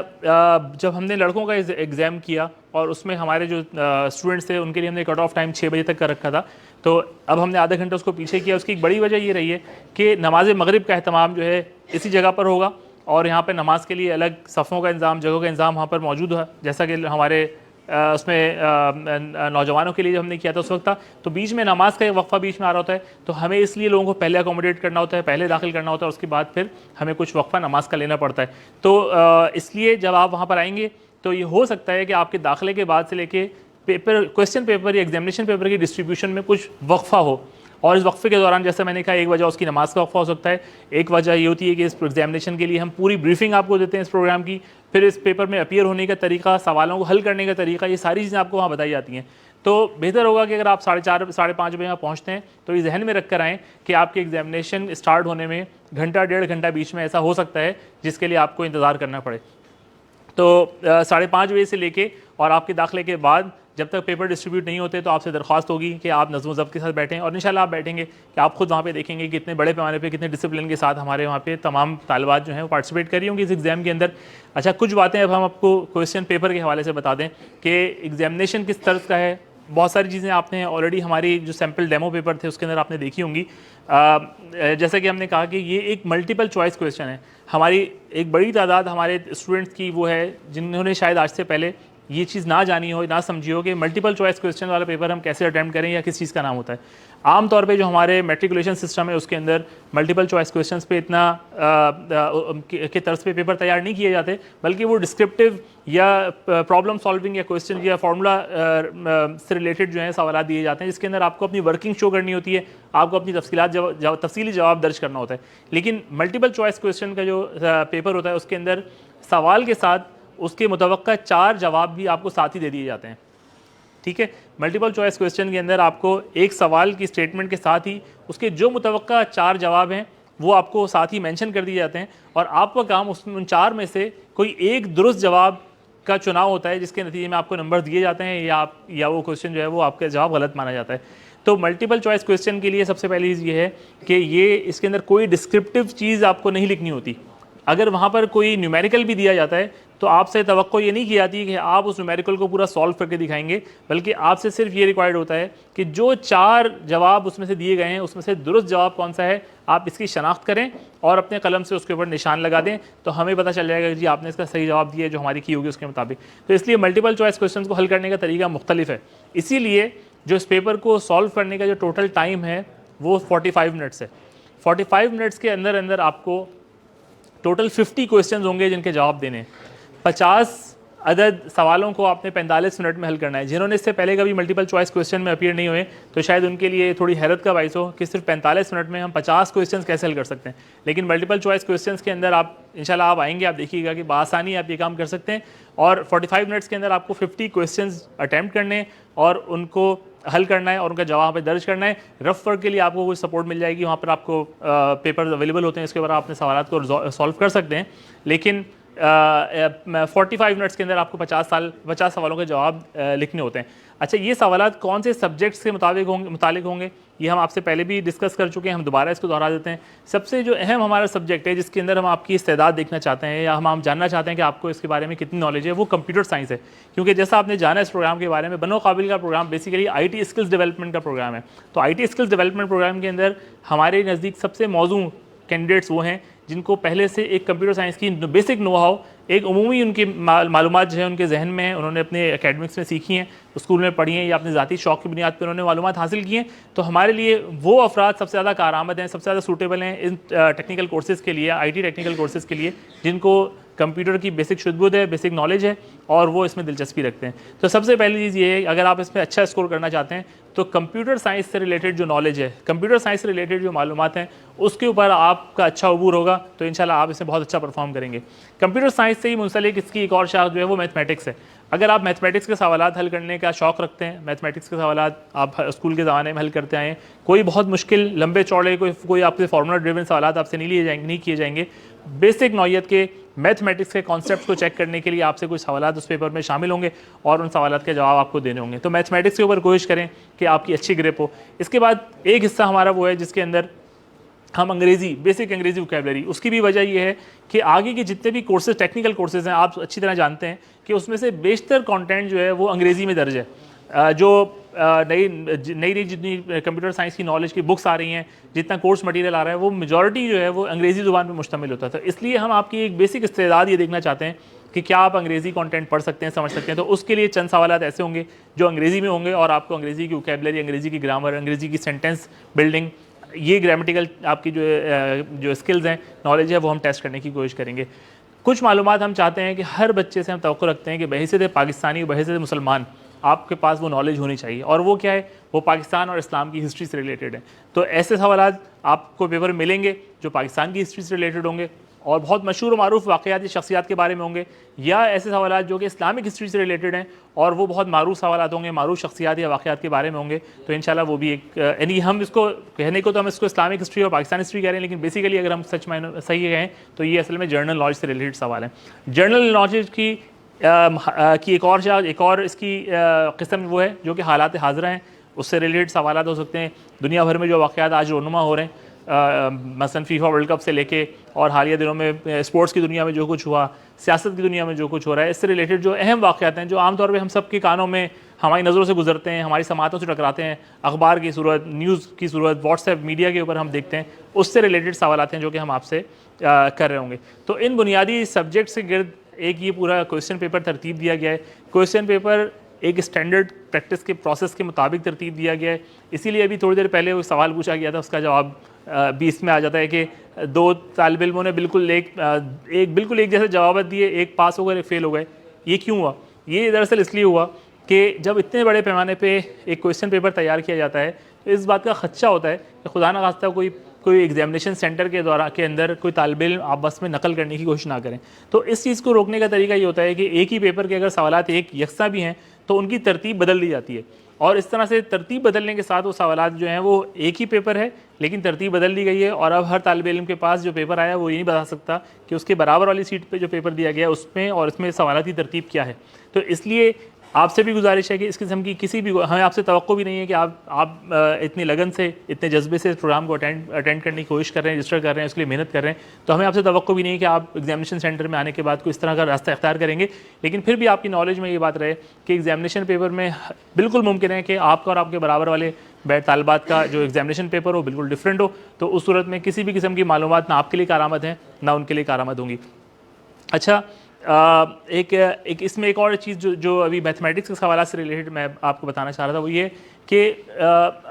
जब हमने लड़कों का एग्ज़ाम किया और उसमें हमारे जो स्टूडेंट्स थे उनके लिए हमने कट ऑफ टाइम 6 बजे तक का रखा था, तो अब हमने आधा घंटा उसको पीछे किया। उसकी एक बड़ी वजह ये रही है कि नमाज मगरिब का अहतमाम जो है इसी जगह पर होगा और यहाँ पर नमाज के लिए अलग सफ़ों का इंतज़ाम, जगहों का इंतज़ाम वहाँ पर मौजूद है, जैसा कि हमारे उसमें नौजवानों के लिए हमने किया था उस वक्त था। तो बीच में नमाज का एक वक्फ़ा बीच में आ रहा होता है, तो हमें इसलिए लोगों को पहले अकोमोडेट करना होता है, पहले दाखिल करना होता है, उसके बाद फिर हमें कुछ वक्फ़ा नमाज का लेना पड़ता है। तो इसलिए जब आप वहाँ पर आएंगे तो ये हो सकता है कि आपके दाखिले के बाद से लेके क्वेश्चन पेपर या एग्जामिनेशन पेपर की डिस्ट्रीब्यूशन में कुछ वक्फ़ा हो। और इस वक्फे के दौरान जैसे मैंने कहा, एक वजह उसकी नमाज का वक्फा हो सकता है, एक वजह ये होती है कि इस एग्जामिनेशन के लिए हम पूरी ब्रीफिंग आपको देते हैं इस प्रोग्राम की, फिर इस पेपर में अपीयर होने का तरीका, सवालों को हल करने का तरीका, ये सारी चीज़ें आपको वहाँ बताई जाती हैं। तो बेहतर होगा कि अगर आप 4:30 5:30 बजे यहाँ पहुँचते हैं तो ये जहन में रख कर आएँ कि आपके एग्जामिनेशन स्टार्ट होने में घंटा 1.5 घंटा बीच में ऐसा हो सकता है जिसके लिए आपको इंतज़ार करना पड़े। तो 5:30 बजे से लेके और आपके दाखिले के बाद जब तक पेपर डिस्ट्रीब्यूट नहीं होते तो आपसे दरख्वास्त होगी कि आप नज़्म व ज़ब्त के साथ बैठें, और इंशाल्लाह आप बैठेंगे कि आप खुद वहाँ पे देखेंगे कि कितने बड़े पैमाने पे कितने डिसिप्लिन के साथ हमारे वहाँ पे तमाम तालिबात जो हैं वो पार्टिसिपेट कर रही होंगी इस एग्ज़ाम के अंदर। अच्छा, कुछ बातें अब हम आपको क्वेश्चन पेपर के हवाले से बता दें कि एग्जामिनेशन किस तर्ज का है। बहुत सारी चीज़ें आपने ऑलरेडी हमारी जो सैम्पल डेमो पेपर थे उसके अंदर आपने देखी होंगी। जैसा कि हमने कहा कि ये एक मल्टीपल चॉइस क्वेश्चन है। हमारी एक बड़ी तादाद हमारे स्टूडेंट्स की वो है जिन्होंने शायद आज से पहले ये चीज़ ना जानी हो, ना समझी हो कि मल्टीपल चॉइस क्वेश्चन वाला पेपर हम कैसे अटैम्प्ट करें या किस चीज़ का नाम होता है। आम तौर पे जो हमारे मैट्रिकुलेशन सिस्टम है उसके अंदर मल्टीपल चॉइस क्वेश्चंस पे इतना के तर्ज पे पेपर तैयार नहीं किए जाते, बल्कि वो डिस्क्रिप्टिव या प्रॉब्लम सॉल्विंग या क्वेश्चन या फार्मूला से रिलेटेड जो है सवाल दिए जाते हैं, जिसके अंदर आपको अपनी वर्किंग शो करनी होती है, आपको अपनी तफसीली जवाब दर्ज करना होता है। लेकिन मल्टीपल चॉइस क्वेश्चन का जो पेपर होता है उसके अंदर सवाल के साथ उसके मुतवक्का 4 जवाब भी आपको साथ ही दे दिए जाते हैं। ठीक है, मल्टीपल चॉइस क्वेश्चन के अंदर आपको एक सवाल की स्टेटमेंट के साथ ही उसके जो मुतवक्का 4 जवाब हैं वो आपको साथ ही मेंशन कर दिए जाते हैं, और आपका काम उसमें उन 4 में से कोई एक दुरुस्त जवाब का चुनाव होता है, जिसके नतीजे में आपको नंबर दिए जाते हैं या वो क्वेश्चन जो है वो आपका जवाब गलत माना जाता है। तो मल्टीपल चॉइस क्वेश्चन के लिए सबसे पहली चीज़ ये है कि ये इसके अंदर कोई डिस्क्रिप्टिव चीज़ आपको नहीं लिखनी होती। अगर वहाँ पर कोई न्यूमेरिकल भी दिया जाता है तो आपसे तवक्को ये नहीं की जाती कि आप उस न्यूमेरिकल को पूरा सॉल्व करके दिखाएंगे, बल्कि आपसे सिर्फ ये रिक्वायर्ड होता है कि जो 4 जवाब उसमें से दिए गए हैं उसमें से दुरुस्त जवाब कौन सा है आप इसकी शनाख्त करें और अपने कलम से उसके ऊपर निशान लगा दें, तो हमें पता चल जाएगा कि जी आपने इसका सही जवाब दिया जो हमारी की होगी उसके मुताबिक। तो इसलिए मल्टीपल चॉइस क्वेश्चन को हल करने का तरीका मुख्तलिफ है, इसीलिए जो इस पेपर को सॉल्व करने का जो टोटल टाइम है वो 45 मिनट्स है। 45 मिनट्स के अंदर अंदर आपको टोटल 50 क्वेश्चन होंगे जिनके जवाब देने। 50 अदद सवालों को आपने 45 मिनट में हल करना है। जिन्होंने इससे पहले कभी मल्टीपल चॉइस क्वेश्चन में अपीयर नहीं हुए तो शायद उनके लिए थोड़ी हैरत का बाइस हो कि सिर्फ 45 मिनट में हम 50 क्वेश्चन कैसे हल कर सकते हैं। लेकिन मल्टीपल चॉइस क्वेश्चन के अंदर आप इंशाल्लाह आप आएंगे, आप देखिएगा कि बआसानी आप ये काम कर सकते हैं, और 45 मिनट्स के अंदर आपको 50 क्वेश्चन अटैम्प्ट करने और उनको हल करना है और उनका जवाब पे दर्ज करना है। रफ वर्क के लिए आपको कुछ सपोर्ट मिल जाएगी, वहाँ पर आपको पेपर अवेलेबल होते हैं, इसके ऊपर आप अपने सवाल को सॉल्व कर सकते हैं। लेकिन 45 मिनट्स के अंदर आपको 50 सवालों के जवाब लिखने होते हैं। अच्छा, ये सवालात कौन से सब्जेक्ट्स के मुतालिक होंगे ये हम आपसे पहले भी डिस्कस कर चुके हैं, हम दोबारा इसको दोहरा देते हैं। सबसे जो अहम हमारा सब्जेक्ट है जिसके अंदर हम आपकी इस्तेदाद देखना चाहते हैं या हम जानना चाहते हैं कि आपको इसके बारे में कितनी नॉलेज है, वो कंप्यूटर साइंस है। क्योंकि जैसा आपने जाना इस प्रोग्राम के बारे में, बनो काबिल का program basically IT skills development का प्रोग्राम है। तो IT स्किल्स डेवलपमेंट प्रोग्राम के अंदर हमारे नज़दीक सबसे मौजूद कैंडिडेट्स वो हैं जिनको पहले से एक कंप्यूटर साइंस की बेसिक नो हाउ, एक उमूमी उनकी मालूमात जो है उनके जहन में है, उन्होंने अपने एकेडमिक्स में सीखी हैं, स्कूल में पढ़ी हैं या अपने ज़ाती शौक़ की बुनियाद पर उन्होंने मालूमात हासिल की हैं। तो हमारे लिए वो अफराद सबसे ज़्यादा कारआमद हैं, सबसे ज़्यादा सूटेबल हैं इन टेक्निकल कोर्सेज़ के लिए, IT टेक्निकल कोर्सेज़ के लिए, जिनको कंप्यूटर की बेसिक शुद्धबुद्ध है, बेसिक नॉलेज है और वो इसमें दिलचस्पी रखते हैं। तो सबसे पहली चीज़ ये है, अगर आप इसमें अच्छा स्कोर करना चाहते हैं तो कंप्यूटर साइंस से रिलेटेड जो नॉलेज है, कंप्यूटर साइंस से रिलेटेड जो मालूमात हैं, उसके ऊपर आपका अच्छा अबूर होगा तो इंशाल्लाह आप इसमें बहुत अच्छा परफॉर्म करेंगे। कंप्यूटर साइंस से ही मुंसलिक इसकी एक और शाख जो है वो मैथमेटिक्स है। अगर आप मैथमेटिक्स के सवालात हल करने का शौक़ रखते हैं, मैथमेटिक्स के सवालात आप स्कूल के ज़माने में हल करते आए हैं, कोई बहुत मुश्किल लंबे चौड़े कोई आपसे फार्मूला ड्रिवन सवालात आपसे नहीं किए जाएंगे। बेसिक नौइयत के मैथमेटिक्स के कॉन्सेप्ट को चेक करने के लिए आपसे कुछ सवालात उस पेपर में शामिल होंगे और उन सवालात के जवाब आपको देने होंगे। तो मैथमेटिक्स के ऊपर कोशिश करें कि आपकी अच्छी ग्रिप हो। इसके बाद एक हिस्सा हमारा वो है जिसके अंदर हम अंग्रेज़ी, बेसिक अंग्रेज़ी वोकैबुलरी, उसकी भी वजह यह है कि आगे के जितने भी कोर्सेज, टेक्निकल कोर्सेज हैं, आप अच्छी तरह जानते हैं कि उसमें से बेशतर कंटेंट जो है वो अंग्रेज़ी में दर्ज है। जो नई जितनी कंप्यूटर साइंस की नॉलेज की बुक्स आ रही हैं, जितना कोर्स मटेरियल आ रहा है, वो मेजॉरिटी जो है वो अंग्रेज़ी ज़ुबान पर मुश्तमिल होता है। तो इसलिए हम आपकी एक बेसिक इस्तेदाद ये देखना चाहते हैं कि क्या आप अंग्रेज़ी कंटेंट पढ़ सकते हैं, समझ सकते हैं। तो उसके लिए चंद सवालात ऐसे होंगे जो अंग्रेज़ी में होंगे और आपको अंग्रेज़ी की वोकैबुलरी, अंग्रेज़ी की ग्रामर, अंग्रेज़ी की सेंटेंस बिल्डिंग, ये ग्रामेटिकल आपकी जो स्किल्स हैं, नॉलेज है, वो हम टेस्ट करने की कोशिश करेंगे। कुछ मालूमात हम चाहते हैं कि हर बच्चे से हम तवक्को रखते हैं कि बहैसियत पाकिस्तानी, बहैसियत मुसलमान, आपके पास वो नॉलेज होनी चाहिए, और वो क्या है, वो पाकिस्तान और इस्लाम की हिस्ट्री से रिलेटेड है। तो ऐसे सवालात आपको पेपर में मिलेंगे जो पाकिस्तान की हिस्ट्री से रिलेटेड होंगे और बहुत मशहूर और मारूफ वाक़यात शख्सियात के बारे में होंगे, या ऐसे सवालात जो कि इस्लामिक हिस्ट्री से रिलेटेड हैं और वो बहुत मारूफ सवालात होंगे, मारूफ शख्सियात या वाक़यात के बारे में होंगे। तो इंशाल्लाह वो भी एक, यानी हम इसको कहने को तो हम इसको इस्लामिक हिस्ट्री और पाकिस्तान हिस्ट्री कह रहे हैं, लेकिन बेसिकली अगर हम सही कहें तो ये असल में जर्नल नॉलेज से रिलेटेड सवाल हैं। जर्नल नॉलेज की की एक और इसकी किस्म वो है जो कि हालात हाज़िरा हैं, उससे रिलेटेड सवाल हो सकते हैं। दुनिया भर में जो वाक़यात आज रोनुमा हो रहे हैं, मसलन फीफा वर्ल्ड कप से लेके और हालिया दिनों में स्पोर्ट्स की दुनिया में जो कुछ हुआ, सियासत की दुनिया में जो कुछ हो रहा है, इससे रिलेटेड जो अहम वाक़यात हैं जो आमतौर पे हम सब के कानों में हमारी नज़रों से गुजरते हैं, हमारी समातों से टकराते हैं, अखबार की सूरत, न्यूज़ की सूरत, व्हाट्सएप मीडिया के ऊपर हम देखते हैं, उससे रिलेटेड सवाल हैं जो कि हम आपसे कर रहे होंगे। तो इन बुनियादी सब्जेक्ट से गिर्द एक ये पूरा क्वेश्चन पेपर तरतीब दिया गया है। क्वेश्चन पेपर एक स्टैंडर्ड प्रैक्टिस के प्रोसेस के मुताबिक तरतीब दिया गया है। इसीलिए अभी थोड़ी देर पहले वो सवाल पूछा गया था, उसका जवाब भी इसमें आ जाता है कि दो तालिब इल्मों ने बिल्कुल एक जैसे जवाब दिए, एक पास हो गए, एक फ़ेल हो गए। ये क्यों हुआ? ये दरअसल इसलिए हुआ कि जब इतने बड़े पैमाने पे एक क्वेश्चन पेपर तैयार किया जाता है तो इस बात का खदशा होता है कि खुदा न खास्ता कोई एग्जामिनेशन सेंटर के अंदर कोई तालिब इल्म आपस में नकल करने की कोशिश ना करें। तो इस चीज़ को रोकने का तरीका ये होता है कि एक ही पेपर के अगर सवालात एक यकसा भी हैं तो उनकी तरतीब बदल दी जाती है, और इस तरह से तरतीब बदलने के साथ वो सवालात जो हैं वो एक ही पेपर है लेकिन तरतीब बदल दी गई है। और अब हर तालिब इल्म के पास जो पेपर आया वो ये नहीं बता सकता कि उसके बराबर वाली सीट पे जो पेपर दिया गया उसमें और इसमें सवालात की तरतीब क्या है। तो इसलिए आपसे भी गुजारिश है कि इस किस्म की किसी भी, हमें आपसे तवक्को भी नहीं है कि आप इतनी लगन से, इतने जज्बे से इस प्रोग्राम को अटेंड करने की कोशिश कर रहे हैं, रजिस्टर कर रहे हैं, उसके लिए मेहनत कर रहे हैं, तो हमें आपसे तवक्को भी नहीं है कि आप एग्जामिनेशन सेंटर में आने के बाद कोई इस तरह का रास्ता इख्तियार करेंगे। लेकिन फिर भी आपकी नॉलेज में ये बात रहे कि एग्जामिनेशन पेपर में बिल्कुल मुमकिन है कि आपका और आपके बराबर वाले तालिबात का जो एग्जामिनेशन पेपर हो बिल्कुल डिफरेंट हो। तो उस सूरत में किसी भी किस्म की मालूमात ना आपके लिए कारआमद हैं ना उनके लिए कारआमद होंगी। अच्छा, एक इसमें एक और चीज़ जो अभी मैथमेटिक्स के सवाल से रिलेटेड मैं आपको बताना चाह रहा था वो ये कि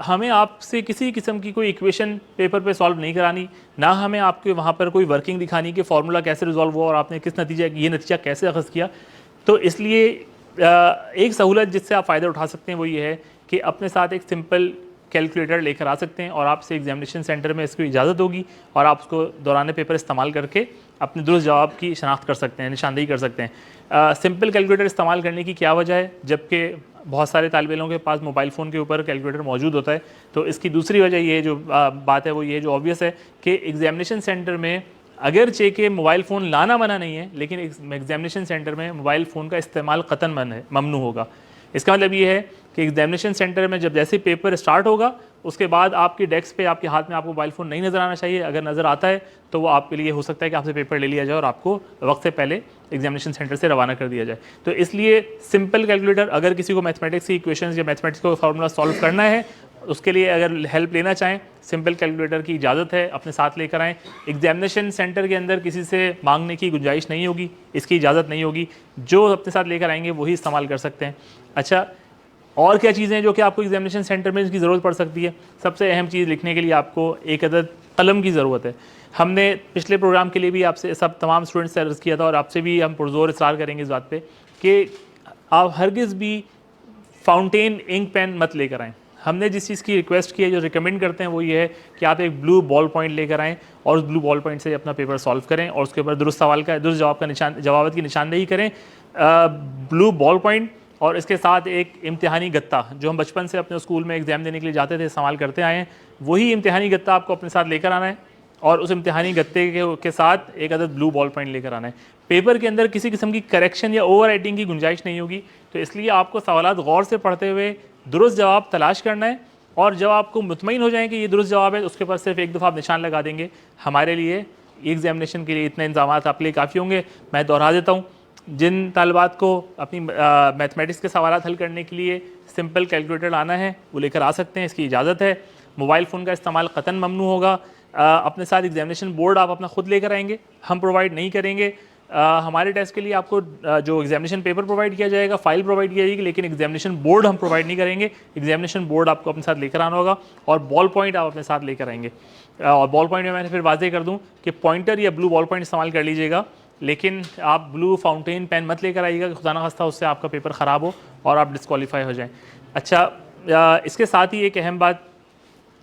हमें आपसे किसी किस्म की कोई इक्वेशन पेपर पे सॉल्व नहीं करानी, ना हमें आपके वहाँ पर कोई वर्किंग दिखानी कि फार्मूला कैसे रिजॉल्व हुआ और आपने किस नतीजा कैसे अखज़ किया। तो इसलिए एक सहूलत जिससे आप फ़ायदा उठा सकते हैं वो ये है कि अपने साथ एक सिंपल कैलकुलेटर लेकर आ सकते हैं और आपसे एग्जामिनेशन सेंटर में इसकी इजाज़त होगी और आप उसको दौरान पेपर इस्तेमाल करके अपने दुरुस्त जवाब की शनाख्त कर सकते हैं, निशानदेही कर सकते हैं। सिंपल कैलकुलेटर इस्तेमाल करने की क्या वजह है, जबकि बहुत सारे तालिब इल्मों के पास मोबाइल फ़ोन के ऊपर कैलकुलेटर मौजूद होता है? तो इसकी दूसरी वजह ये जो बात है वो ये जो ऑब्वियस है कि एग्जामिनेशन सेंटर में अगरचे के मोबाइल फ़ोन लाना मना नहीं है, लेकिन एग्जामिनेशन सेंटर में मोबाइल फ़ोन का इस्तेमाल क़तन ममनू होगा। इसका मतलब ये है कि एग्जामिनेशन सेंटर में जब जैसे पेपर स्टार्ट होगा उसके बाद आपके डेस्क पे आपके हाथ में आपको मोबाइल फ़ोन नहीं नज़र आना चाहिए। अगर नज़र आता है तो वो आपके लिए हो सकता है कि आपसे पेपर ले लिया जाए और आपको वक्त से पहले एग्जामिनेशन सेंटर से रवाना कर दिया जाए। तो इसलिए सिंपल कैलकुलेटर, अगर किसी को मैथमेटिक्स की इक्वेशंस या मैथमेटिक्स को फार्मूला सॉल्व करना है उसके लिए अगर हेल्प लेना चाहें, सिंपल कैलकुलेटर की इजाज़त है, अपने साथ लेकर आएँ। एग्जामिनेशन सेंटर के अंदर किसी से मांगने की गुंजाइश नहीं होगी, इसकी इजाज़त नहीं होगी, जो अपने साथ लेकर आएंगे वही इस्तेमाल कर सकते हैं। अच्छा, और क्या चीज़ें हैं जो कि आपको एग्जामिनेशन सेंटर में इसकी ज़रूरत पड़ सकती है? सबसे अहम चीज़ लिखने के लिए आपको एक अदद कलम की ज़रूरत है। हमने पिछले प्रोग्राम के लिए भी आपसे तमाम स्टूडेंट्स से अर्ज़ किया था और आपसे भी हम पुरज़ोर इसरार करेंगे इस बात पे कि आप हरगिज़ भी फाउंटेन इंक पेन मत लेकर आएँ। हमने जिस चीज़ की रिक्वेस्ट की है, जो रिकमेंड करते हैं वो ये है कि आप एक ब्लू बॉल पॉइंट लेकर आएँ और उस ब्लू बॉल पॉइंट से अपना पेपर सॉल्व करें और उसके ऊपर दुरुस्त जवाब की निशानदेही करें। ब्लू बॉल पॉइंट और इसके साथ एक इम्तिहानी गत्ता, जो हम बचपन से अपने स्कूल में एग्ज़ाम देने के लिए जाते थे, इस्तेमाल करते आए हैं, वही इम्तिहानी गत्ता आपको अपने साथ लेकर आना है और उस इम्तिहानी गत्ते के साथ एक अदद ब्लू बॉल पॉइंट लेकर आना है। पेपर के अंदर किसी किस्म की करेक्शन या ओवर राइटिंग की गुंजाइश नहीं होगी, तो इसलिए आपको सवालात गौर से पढ़ते हुए दुरुस्त जवाब तलाश करना है और जब आपको मुतमईन हो जाए कि ये दुरुस्त जवाब है तो उसके ऊपर सिर्फ एक दफ़ा आप निशान लगा देंगे। हमारे लिए एग्जामिनेशन के लिए इतने इंतजाम आपके लिए काफ़ी होंगे। मैं दोहरा देता हूँ, जिन तालिबात को अपनी मैथमेटिक्स के सवाल हल करने के लिए सिंपल कैलकुलेटर लाना है वो लेकर आ सकते हैं, इसकी इजाज़त है। मोबाइल फ़ोन का इस्तेमाल क़तन ममनू होगा। अपने साथ एग्जामिनेशन बोर्ड आप अपना ख़ुद लेकर आएंगे, हम प्रोवाइड नहीं करेंगे। हमारे टेस्ट के लिए आपको जो एग्जामिनेशन पेपर प्रोवाइड किया जाएगा, फ़ाइल प्रोवाइड किया जाएगी, लेकिन एग्जामिनेशन बोर्ड हम प्रोवाइड नहीं करेंगे। एग्जामिनेशन बोर्ड आपको अपने साथ लेकर आना होगा और बॉल पॉइंट आप अपने साथ लेकर आएंगे। और बॉल पॉइंट में मैंने फिर वाज़ेह कर दूँ कि पॉइंटर या ब्लू बॉल पॉइंट इस्तेमाल कर लीजिएगा, लेकिन आप ब्लू फाउंटेन पेन मत लेकर आइएगा कि खुदा न खास्ता उससे आपका पेपर ख़राब हो और आप डिस्क्वालीफाई हो जाएं। अच्छा, इसके साथ ही एक अहम बात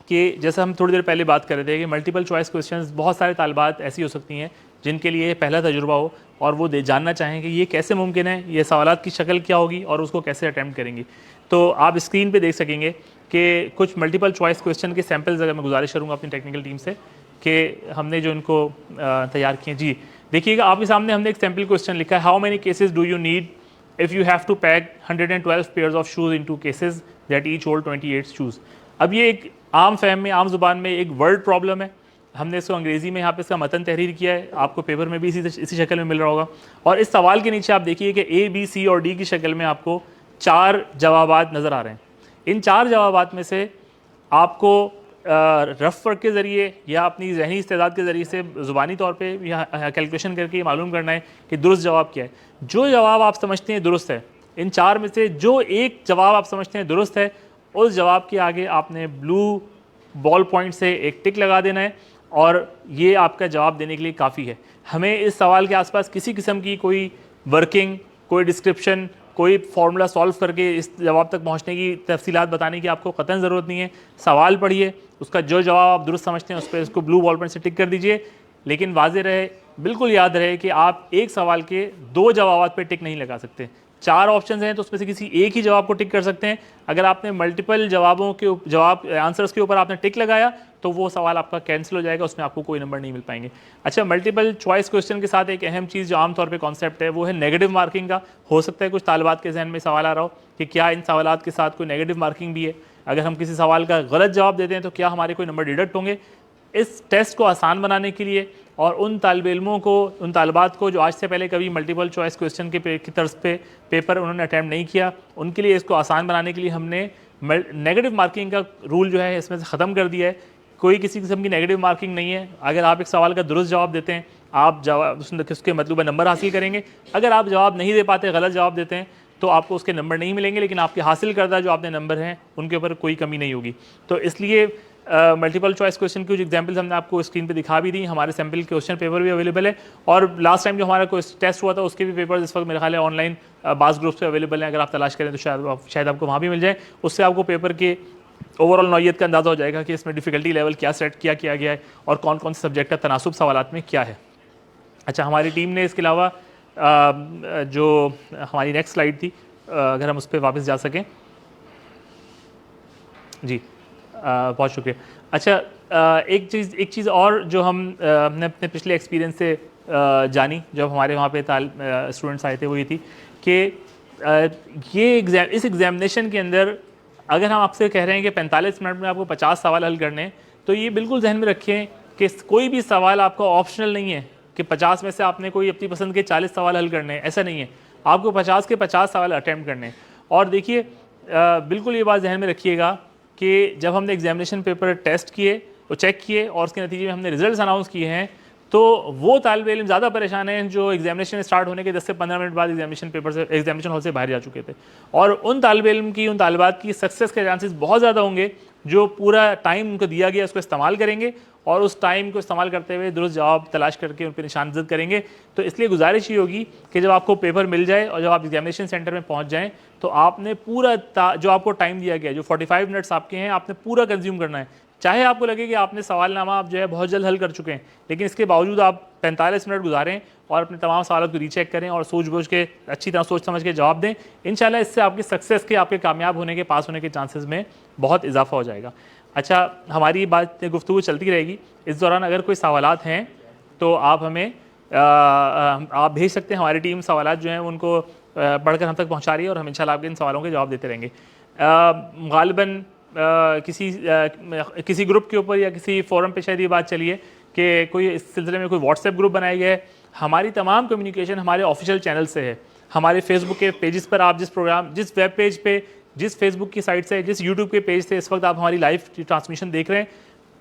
कि जैसे हम थोड़ी देर पहले बात कर रहे थे कि मल्टीपल चॉइस क्वेश्चंस, बहुत सारे तालिबात ऐसी हो सकती हैं जिनके लिए पहला तजुर्बा हो और वो जानना चाहें कि ये कैसे मुमकिन है, ये सवालात की शक्ल क्या होगी और उसको कैसे अटैम्प्ट करेंगी। तो आप स्क्रीन पे देख सकेंगे कि कुछ मल्टीपल चॉइस क्वेश्चन के सैम्पल्स अगर मैं गुजारिश करूँगा अपनी टेक्निकल टीम से कि हमने जो इनको तैयार किए। जी देखिएगा, आपके सामने हमने एक सैम्पल क्वेश्चन लिखा है, how many cases do you need if you have to pack 112 pairs of shoes in 2 cases that each hold 28 shoes. अब ये एक आम फहम में, आम ज़ुबान में एक वर्ड प्रॉब्लम है। हमने इसको अंग्रेज़ी में यहाँ पे इसका मतन तहरीर किया है, आपको पेपर में भी इसी शक्ल में मिल रहा होगा। और इस सवाल के नीचे आप देखिए कि A, B, C और D की शक्ल में आपको 4 जवाबात नज़र आ रहे हैं। इन 4 जवाबात में से आपको रफ वर्क के ज़रिए या अपनी जहनी इस्तेदाद के ज़रिए से ज़ुबानी तौर पे या कैलकुलेशन करके ये मालूम करना है कि दुरुस्त जवाब क्या है। जो जवाब आप समझते हैं दुरुस्त है, इन 4 में से जो एक जवाब आप समझते हैं दुरुस्त है, उस जवाब के आगे आपने ब्लू बॉल पॉइंट से एक टिक लगा देना है और ये आपका जवाब देने के लिए काफ़ी है। हमें इस सवाल के आसपास किसी किस्म की कोई वर्किंग, कोई डिस्क्रिप्शन, कोई फार्मूला सॉल्व करके इस जवाब तक पहुंचने की तफसीलात बताने की आपको क़तन ज़रूरत नहीं है। सवाल पढ़िए, उसका जो जवाब आप दुरुस्त समझते हैं उस पर उसको ब्लू बॉल पॉइंट से टिक कर दीजिए। लेकिन वाज़ेह रहे, बिल्कुल याद रहे कि आप एक सवाल के 2 जवाब पे टिक नहीं लगा सकते। 4 ऑप्शन हैं तो उसमें से किसी एक ही जवाब को टिक कर सकते हैं। अगर आपने मल्टीपल जवाबों के आंसर्स के ऊपर आपने टिक लगाया तो वो सवाल आपका कैंसिल हो जाएगा, उसमें आपको कोई नंबर नहीं मिल पाएंगे। अच्छा, मल्टीपल चॉइस क्वेश्चन के साथ एक अहम चीज़ जो आमतौर पे कॉन्सेप्ट है वो है नेगेटिव मार्किंग का। हो सकता है कुछ तालिबात के जहन में सवाल आ रहा हो कि क्या इन सवालात के साथ कोई नेगेटिव मार्किंग भी है, अगर हम किसी सवाल का गलत जवाब देते हैं तो क्या हमारे कोई नंबर डिडक्ट होंगे। इस टेस्ट को आसान बनाने के लिए और उन तालिब इल्मों को, उन तालिबात को जो आज से पहले कभी मल्टीपल चॉइस क्वेश्चन की तर्ज पे पेपर उन्होंने अटैम्प्ट नहीं किया, उनके लिए इसको आसान बनाने के लिए हमने नेगेटिव मार्किंग का रूल जो है इसमें से ख़त्म कर दिया है। कोई किसी किस्म की नेगेटिव मार्किंग नहीं है। अगर आप एक सवाल का दुरुस्त जवाब देते हैं, आप जवाब उसके मतलूबा नंबर हासिल करेंगे। अगर आप जवाब नहीं दे पाते, गलत जवाब देते हैं, तो आपको उसके नंबर नहीं मिलेंगे, लेकिन आपके हासिल करदा जो आपने नंबर हैं उनके ऊपर कोई कमी नहीं होगी। तो इसलिए मल्टीपल चॉइस क्वेश्चन की कुछ एग्जांपल्स हमने आपको स्क्रीन पे दिखा भी दी। हमारे सैम्पल क्वेश्चन पेपर भी अवेलेबल है और लास्ट टाइम जो हमारा टेस्ट हुआ था उसके भी पेपर्स इस वक्त मेरे ख्याल है ऑनलाइन बास ग्रुप्स पे अवेलेबल हैं। अगर आप तलाश करें तो शायद आपको वहाँ भी मिल जाए। उससे आपको पेपर के ओवरऑल नौइयत का अंदाज़ा हो जाएगा कि इसमें डिफ़िकल्टी लेवल क्या सेट किया गया है और कौन कौन से सब्जेक्ट का तनासुब सवालात में क्या है। अच्छा, हमारी टीम ने इसके अलावा जो हमारी नेक्स्ट स्लाइड थी, अगर हम उस पर वापस जा सकें। जी बहुत शुक्रिया। अच्छा, एक चीज़ और जो हमने अपने पिछले एक्सपीरियंस से जानी जब हमारे वहाँ पे स्टूडेंट्स आए थे, वो ये थी कि इस एग्ज़ामिनेशन के अंदर अगर हम आपसे कह रहे हैं कि 45 मिनट में आपको 50 सवाल हल करने हैं, तो ये बिल्कुल जहन में रखें कि कोई भी सवाल आपका ऑप्शनल नहीं है कि 50 में से आपने कोई अपनी पसंद के 40 सवाल हल करने हैं, ऐसा नहीं है। आपको 50 के 50 सवाल अटैम्प्ट करने हैं। और देखिए, बिल्कुल ये बात जहन में रखिएगा कि जब हमने एग्जामिनेशन पेपर टेस्ट किए और चेक किए और उसके नतीजे में हमने रिजल्ट्स अनाउंस किए हैं, तो वो तालिब इल्म ज़्यादा परेशान हैं जो एग्जामिनेशन स्टार्ट होने के 10 से 15 मिनट बाद एग्जामिनेशन हॉल से बाहर जा चुके थे। और उन तालिब इल्म की, उन तालिबात की सक्सेस के चांसेस बहुत ज़्यादा होंगे जो पूरा टाइम उनको दिया गया उसको इस्तेमाल करेंगे और उस टाइम को इस्तेमाल करते हुए दुरुस्त जवाब तलाश करके उन पर निशानजद करेंगे। तो इसलिए गुजारिश ये होगी कि जब आपको पेपर मिल जाए और जब आप एग्जामिनेशन सेंटर में पहुँच जाएँ तो आपने पूरा जो आपको टाइम दिया गया, जो 45 मिनट्स आपके हैं, आपने पूरा कंज्यूम करना है। चाहे आपको लगे कि आपने सवालनामा आप जो है बहुत जल्द हल कर चुके हैं, लेकिन इसके बावजूद आप 45 मिनट गुजारें और अपने तमाम सवालों को रीचेक करें और सूझबूझ के अच्छी तरह सोच समझ के जवाब दें। इंशाल्लाह इससे आपकी सक्सेस के, आपके कामयाब होने के, पास होने के चांसेस में बहुत इजाफा हो जाएगा। अच्छा, हमारी बात गुफ्तगू चलती रहेगी। इस दौरान अगर कोई सवालात हैं तो आप हमें आप भेज सकते हैं। हमारी टीम सवालात जो हैं उनको पढ़कर हम तक पहुँचा रही है और हम इंशाल्लाह आपके इन सवालों के जवाब देते रहेंगे। गालिबन किसी ग्रुप के ऊपर या किसी फोरम पे शायद ये बात चली है कि कोई इस सिलसिले में कोई व्हाट्सएप ग्रुप बनाया गया है। हमारी तमाम कम्युनिकेशन हमारे ऑफिशियल चैनल से है। हमारे फेसबुक के पेजेस पर आप जिस वेब पेज पे, जिस फेसबुक की साइट से, जिस यूट्यूब के पेज से इस वक्त आप हमारी लाइव ट्रांसमिशन देख रहे हैं,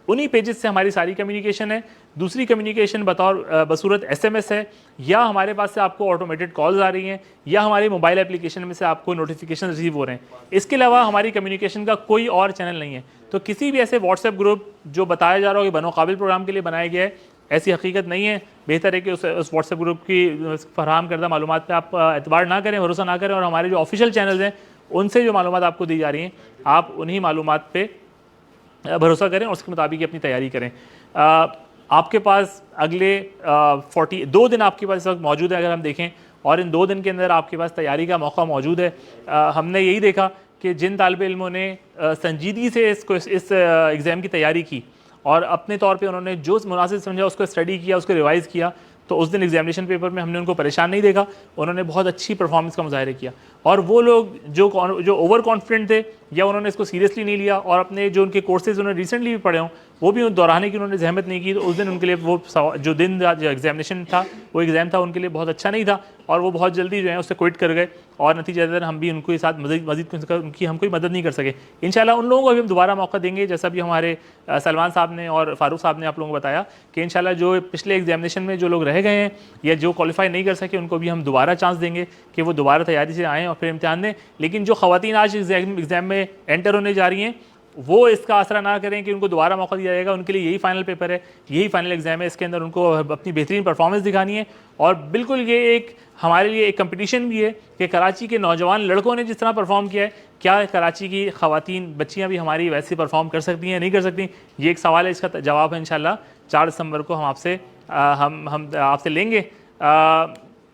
उन्हीं पेजेस से हमारी सारी कम्युनिकेशन है। दूसरी कम्युनिकेशन बसूरत SMS है, या हमारे पास से आपको ऑटोमेटेड कॉल्स आ रही हैं, या हमारे मोबाइल एप्लीकेशन में से आपको नोटिफिकेशन रिसीव हो रहे हैं। इसके अलावा हमारी कम्युनिकेशन का कोई और चैनल नहीं है। तो किसी भी ऐसे व्हाट्सएप ग्रुप जो बताया जा रहा हो कि बनो काबिल प्रोग्राम के लिए बनाया गया है, ऐसी हकीकत नहीं है। बेहतर है कि उस व्हाट्सएप ग्रुप की फराहम करदा मालूमात पर आप एतबार ना करें, भरोसा ना करें, और हमारे जो ऑफिशियल चैनल्स हैं उनसे जो मालूमात आपको दी जा रही हैं आप उन्हीं मालूमात पे भरोसा करें और उसके मुताबिक अपनी तैयारी करें। आपके पास अगले 2 दिन आपके पास इस वक्त मौजूद है अगर हम देखें, और इन 2 दिन के अंदर आपके पास तैयारी का मौका मौजूद है। हमने यही देखा कि जिन तालिब इल्मों ने संजीदगी से इस एग्ज़ाम की तैयारी की और अपने तौर पे उन्होंने जो मुनासिब समझा उसको स्टडी किया, उसको रिवाइज़ किया। तो उस दिन एग्जामिनेशन पेपर में हमने उनको परेशान नहीं देखा, उन्होंने बहुत अच्छी परफॉर्मेंस का मुजाहिरा किया। और वो लोग जो ओवर कॉन्फिडेंट थे या उन्होंने इसको सीरियसली नहीं लिया और अपने जो उनके कोर्सेज उन्होंने रिसेंटली भी पढ़े हों वो भी दोहराने की उन्होंने जहमत नहीं की, तो उस दिन उनके लिए वो जो एग्जामिनेशन था, वो एग्ज़ाम था, उनके लिए बहुत अच्छा नहीं था और वो बहुत जल्दी जो है उससे क्विट कर गए और नतीजतन हम भी उनके साथ मज़ीद उनकी हम कोई मदद नहीं कर सके। इंशाल्लाह उन लोगों को भी हम दोबारा मौका देंगे, जैसा भी हमारे सलमान साहब ने और फारूक साहब ने आप लोगों को बताया कि इंशाल्लाह जो पिछले एग्जामिनेशन में जो लोग रह गए हैं या जो क्वालिफाई नहीं कर सके उनको भी हम दोबारा चांस देंगे कि वो दोबारा तैयारी से आएँ और फिर इम्तिहान दें। लेकिन जो ख़वातीन आज एग्ज़ाम में एंटर होने जा रही हैं वो इसका आसरा ना करें कि उनको दोबारा मौका दिया जाएगा। उनके लिए यही फाइनल पेपर है, यही फाइनल एग्जाम है, इसके अंदर उनको अपनी बेहतरीन परफॉर्मेंस दिखानी है। और बिल्कुल ये एक हमारे लिए एक कंपटीशन भी है कि कराची के नौजवान लड़कों ने जिस तरह परफॉर्म किया है, क्या कराची की ख़वातीन बच्चियाँ भी हमारी वैसे परफॉर्म कर सकती हैं, नहीं कर सकती? ये एक सवाल है, इसका जवाब है इंशाल्लाह 4 दिसंबर को हम आपसे लेंगे।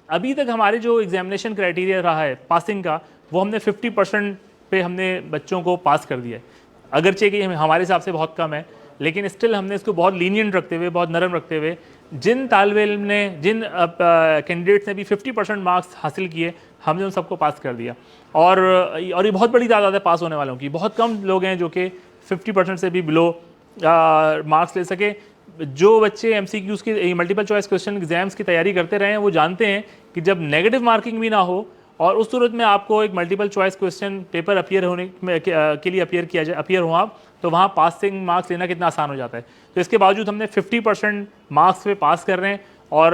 अभी तक हमारे जो एग्जामिनेशन क्राइटेरिया रहा है पासिंग का, वो हमने 50% पे हमने बच्चों को पास कर दिया है। अगरचे कि हमारे हिसाब से बहुत कम है, लेकिन स्टिल हमने इसको बहुत लीनियंट रखते हुए, बहुत नरम रखते हुए, जिन तालिब इल्म ने, जिन कैंडिडेट्स ने भी 50% मार्क्स हासिल किए, हमने उन सबको पास कर दिया। और ये बहुत बड़ी तादाद है पास होने वालों की। बहुत कम लोग हैं जो कि 50% से भी बिलो मार्क्स ले सके। जो बच्चे MCQs की मल्टीपल चॉइस क्वेश्चन एग्जाम्स की तैयारी करते रहे हैं वो जानते हैं कि जब नेगेटिव मार्किंग भी ना हो और उस सूरत में आपको एक multiple choice question paper appear होने के लिए अपियर हो आप, तो वहाँ पासिंग मार्क्स लेना कितना आसान हो जाता है। तो इसके बावजूद हमने 50% मार्क्स पे पास कर रहे हैं और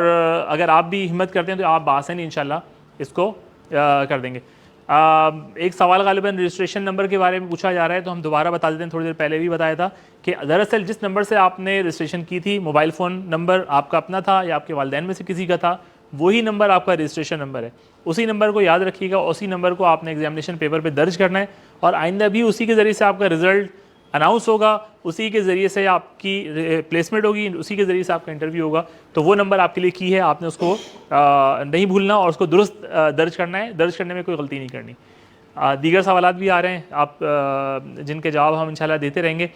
अगर आप भी हिम्मत करते हैं तो आप बासानी इंशाल्लाह इसको कर देंगे। एक सवाल गालिबन रजिस्ट्रेशन नंबर के बारे में पूछा जा रहा है, तो हम दोबारा बता देते हैं। थोड़ी देर पहले भी बताया था कि दरअसल जिस नंबर से आपने रजिस्ट्रेशन की थी, मोबाइल फ़ोन नंबर आपका अपना था या आपके वालिदैन में से किसी का था, वही नंबर आपका रजिस्ट्रेशन नंबर है। उसी नंबर को याद रखिएगा, उसी नंबर को आपने एग्जामिनेशन पेपर पे दर्ज करना है और आइंदा भी उसी के ज़रिए से आपका रिज़ल्ट अनाउंस होगा, उसी के ज़रिए से आपकी प्लेसमेंट होगी, उसी के ज़रिए से आपका इंटरव्यू होगा। तो वो नंबर आपके लिए की है, आपने उसको नहीं भूलना और उसको दुरुस्त दर्ज करना है। दर्ज करने में कोई गलती नहीं करनी। दीगर सवालात भी आ रहे हैं आप जिनके जवाब हम इंशाल्लाह देते रहेंगे।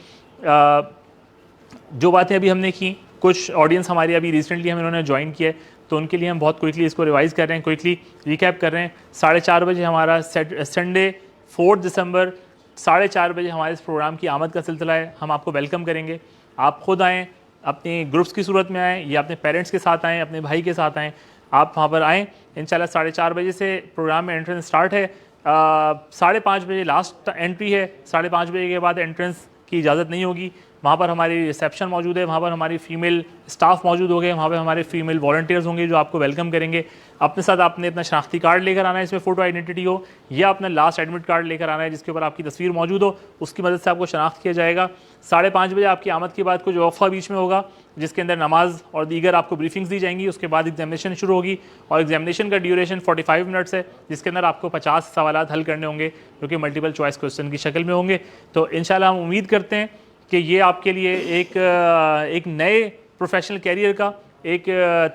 जो बातें अभी हमने की, कुछ ऑडियंस हमारी अभी रिसेंटली हम इन्होंने ज्वाइन किया है, तो उनके लिए हम बहुत क्विकली इसको रिवाइज़ कर रहे हैं, क्विकली रिकैप कर रहे हैं। 4:30 बजे हमारा संडे 4 दिसंबर 4:30 बजे हमारे इस प्रोग्राम की आमद का सिलसिला है। हम आपको वेलकम करेंगे। आप खुद आएँ, अपने ग्रुप्स की सूरत में आएँ या अपने पेरेंट्स के साथ आएँ, अपने भाई के साथ आएँ, आप वहाँ पर आएँ। इंशाल्लाह 4:30 बजे से प्रोग्राम में एंट्रेंस स्टार्ट है। 5:30 बजे लास्ट एंट्री है। 5:30 बजे के बाद एंट्रेंस की इजाज़त नहीं होगी। वहाँ पर हमारी रिसेप्शन मौजूद है, वहाँ पर हमारी फ़ीमेल स्टाफ मौजूद होंगे, वहाँ पर हमारे फीमेल वॉलंटियर्स होंगे जो आपको वेलकम करेंगे। अपने साथ आपने अपना शनाख्ती कार्ड लेकर आना है, इसमें फ़ोटो आइडेंटिटी हो, या अपना लास्ट एडमिट कार्ड लेकर आना है जिसके ऊपर आपकी तस्वीर मौजूद हो, उसकी मदद से आपको शनाख्त किया जाएगा। 5:30 बजे आपकी आमद के बाद कुछ वक्फा बीच में होगा जिसके अंदर नमाज और दीगर आपको ब्रीफिंग्स दी जाएंगी। उसके बाद एग्जामिनेशन शुरू होगी और एग्जामिनेशन का ड्यूरेशन 45 मिनट्स है, जिसके अंदर आपको 50 सवालात हल करने होंगे जो कि मल्टीपल चॉइस क्वेश्चन की शक्ल में होंगे। तो इंशाल्लाह हम उम्मीद करते हैं कि ये आपके लिए एक नए प्रोफेशनल कैरियर का, एक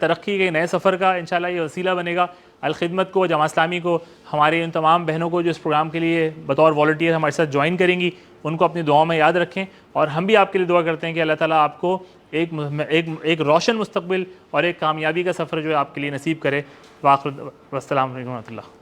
तरक्की के नए सफ़र का इंशाल्लाह ये वसीला बनेगा। अल-खिदमत को, जमात इस्लामी को, हमारे इन तमाम बहनों को जो इस प्रोग्राम के लिए बतौर वॉलंटियर हमारे साथ ज्वाइन करेंगी, उनको अपनी दुआओं में याद रखें। और हम भी आपके लिए दुआ करते हैं कि अल्लाह ताला आपको एक रोशन मुस्तक़बिल और एक कामयाबी का सफ़र जो है आपके लिए नसीब करे। वाक़िर वस्सलाम अलैकुम व रहमतुल्लाह।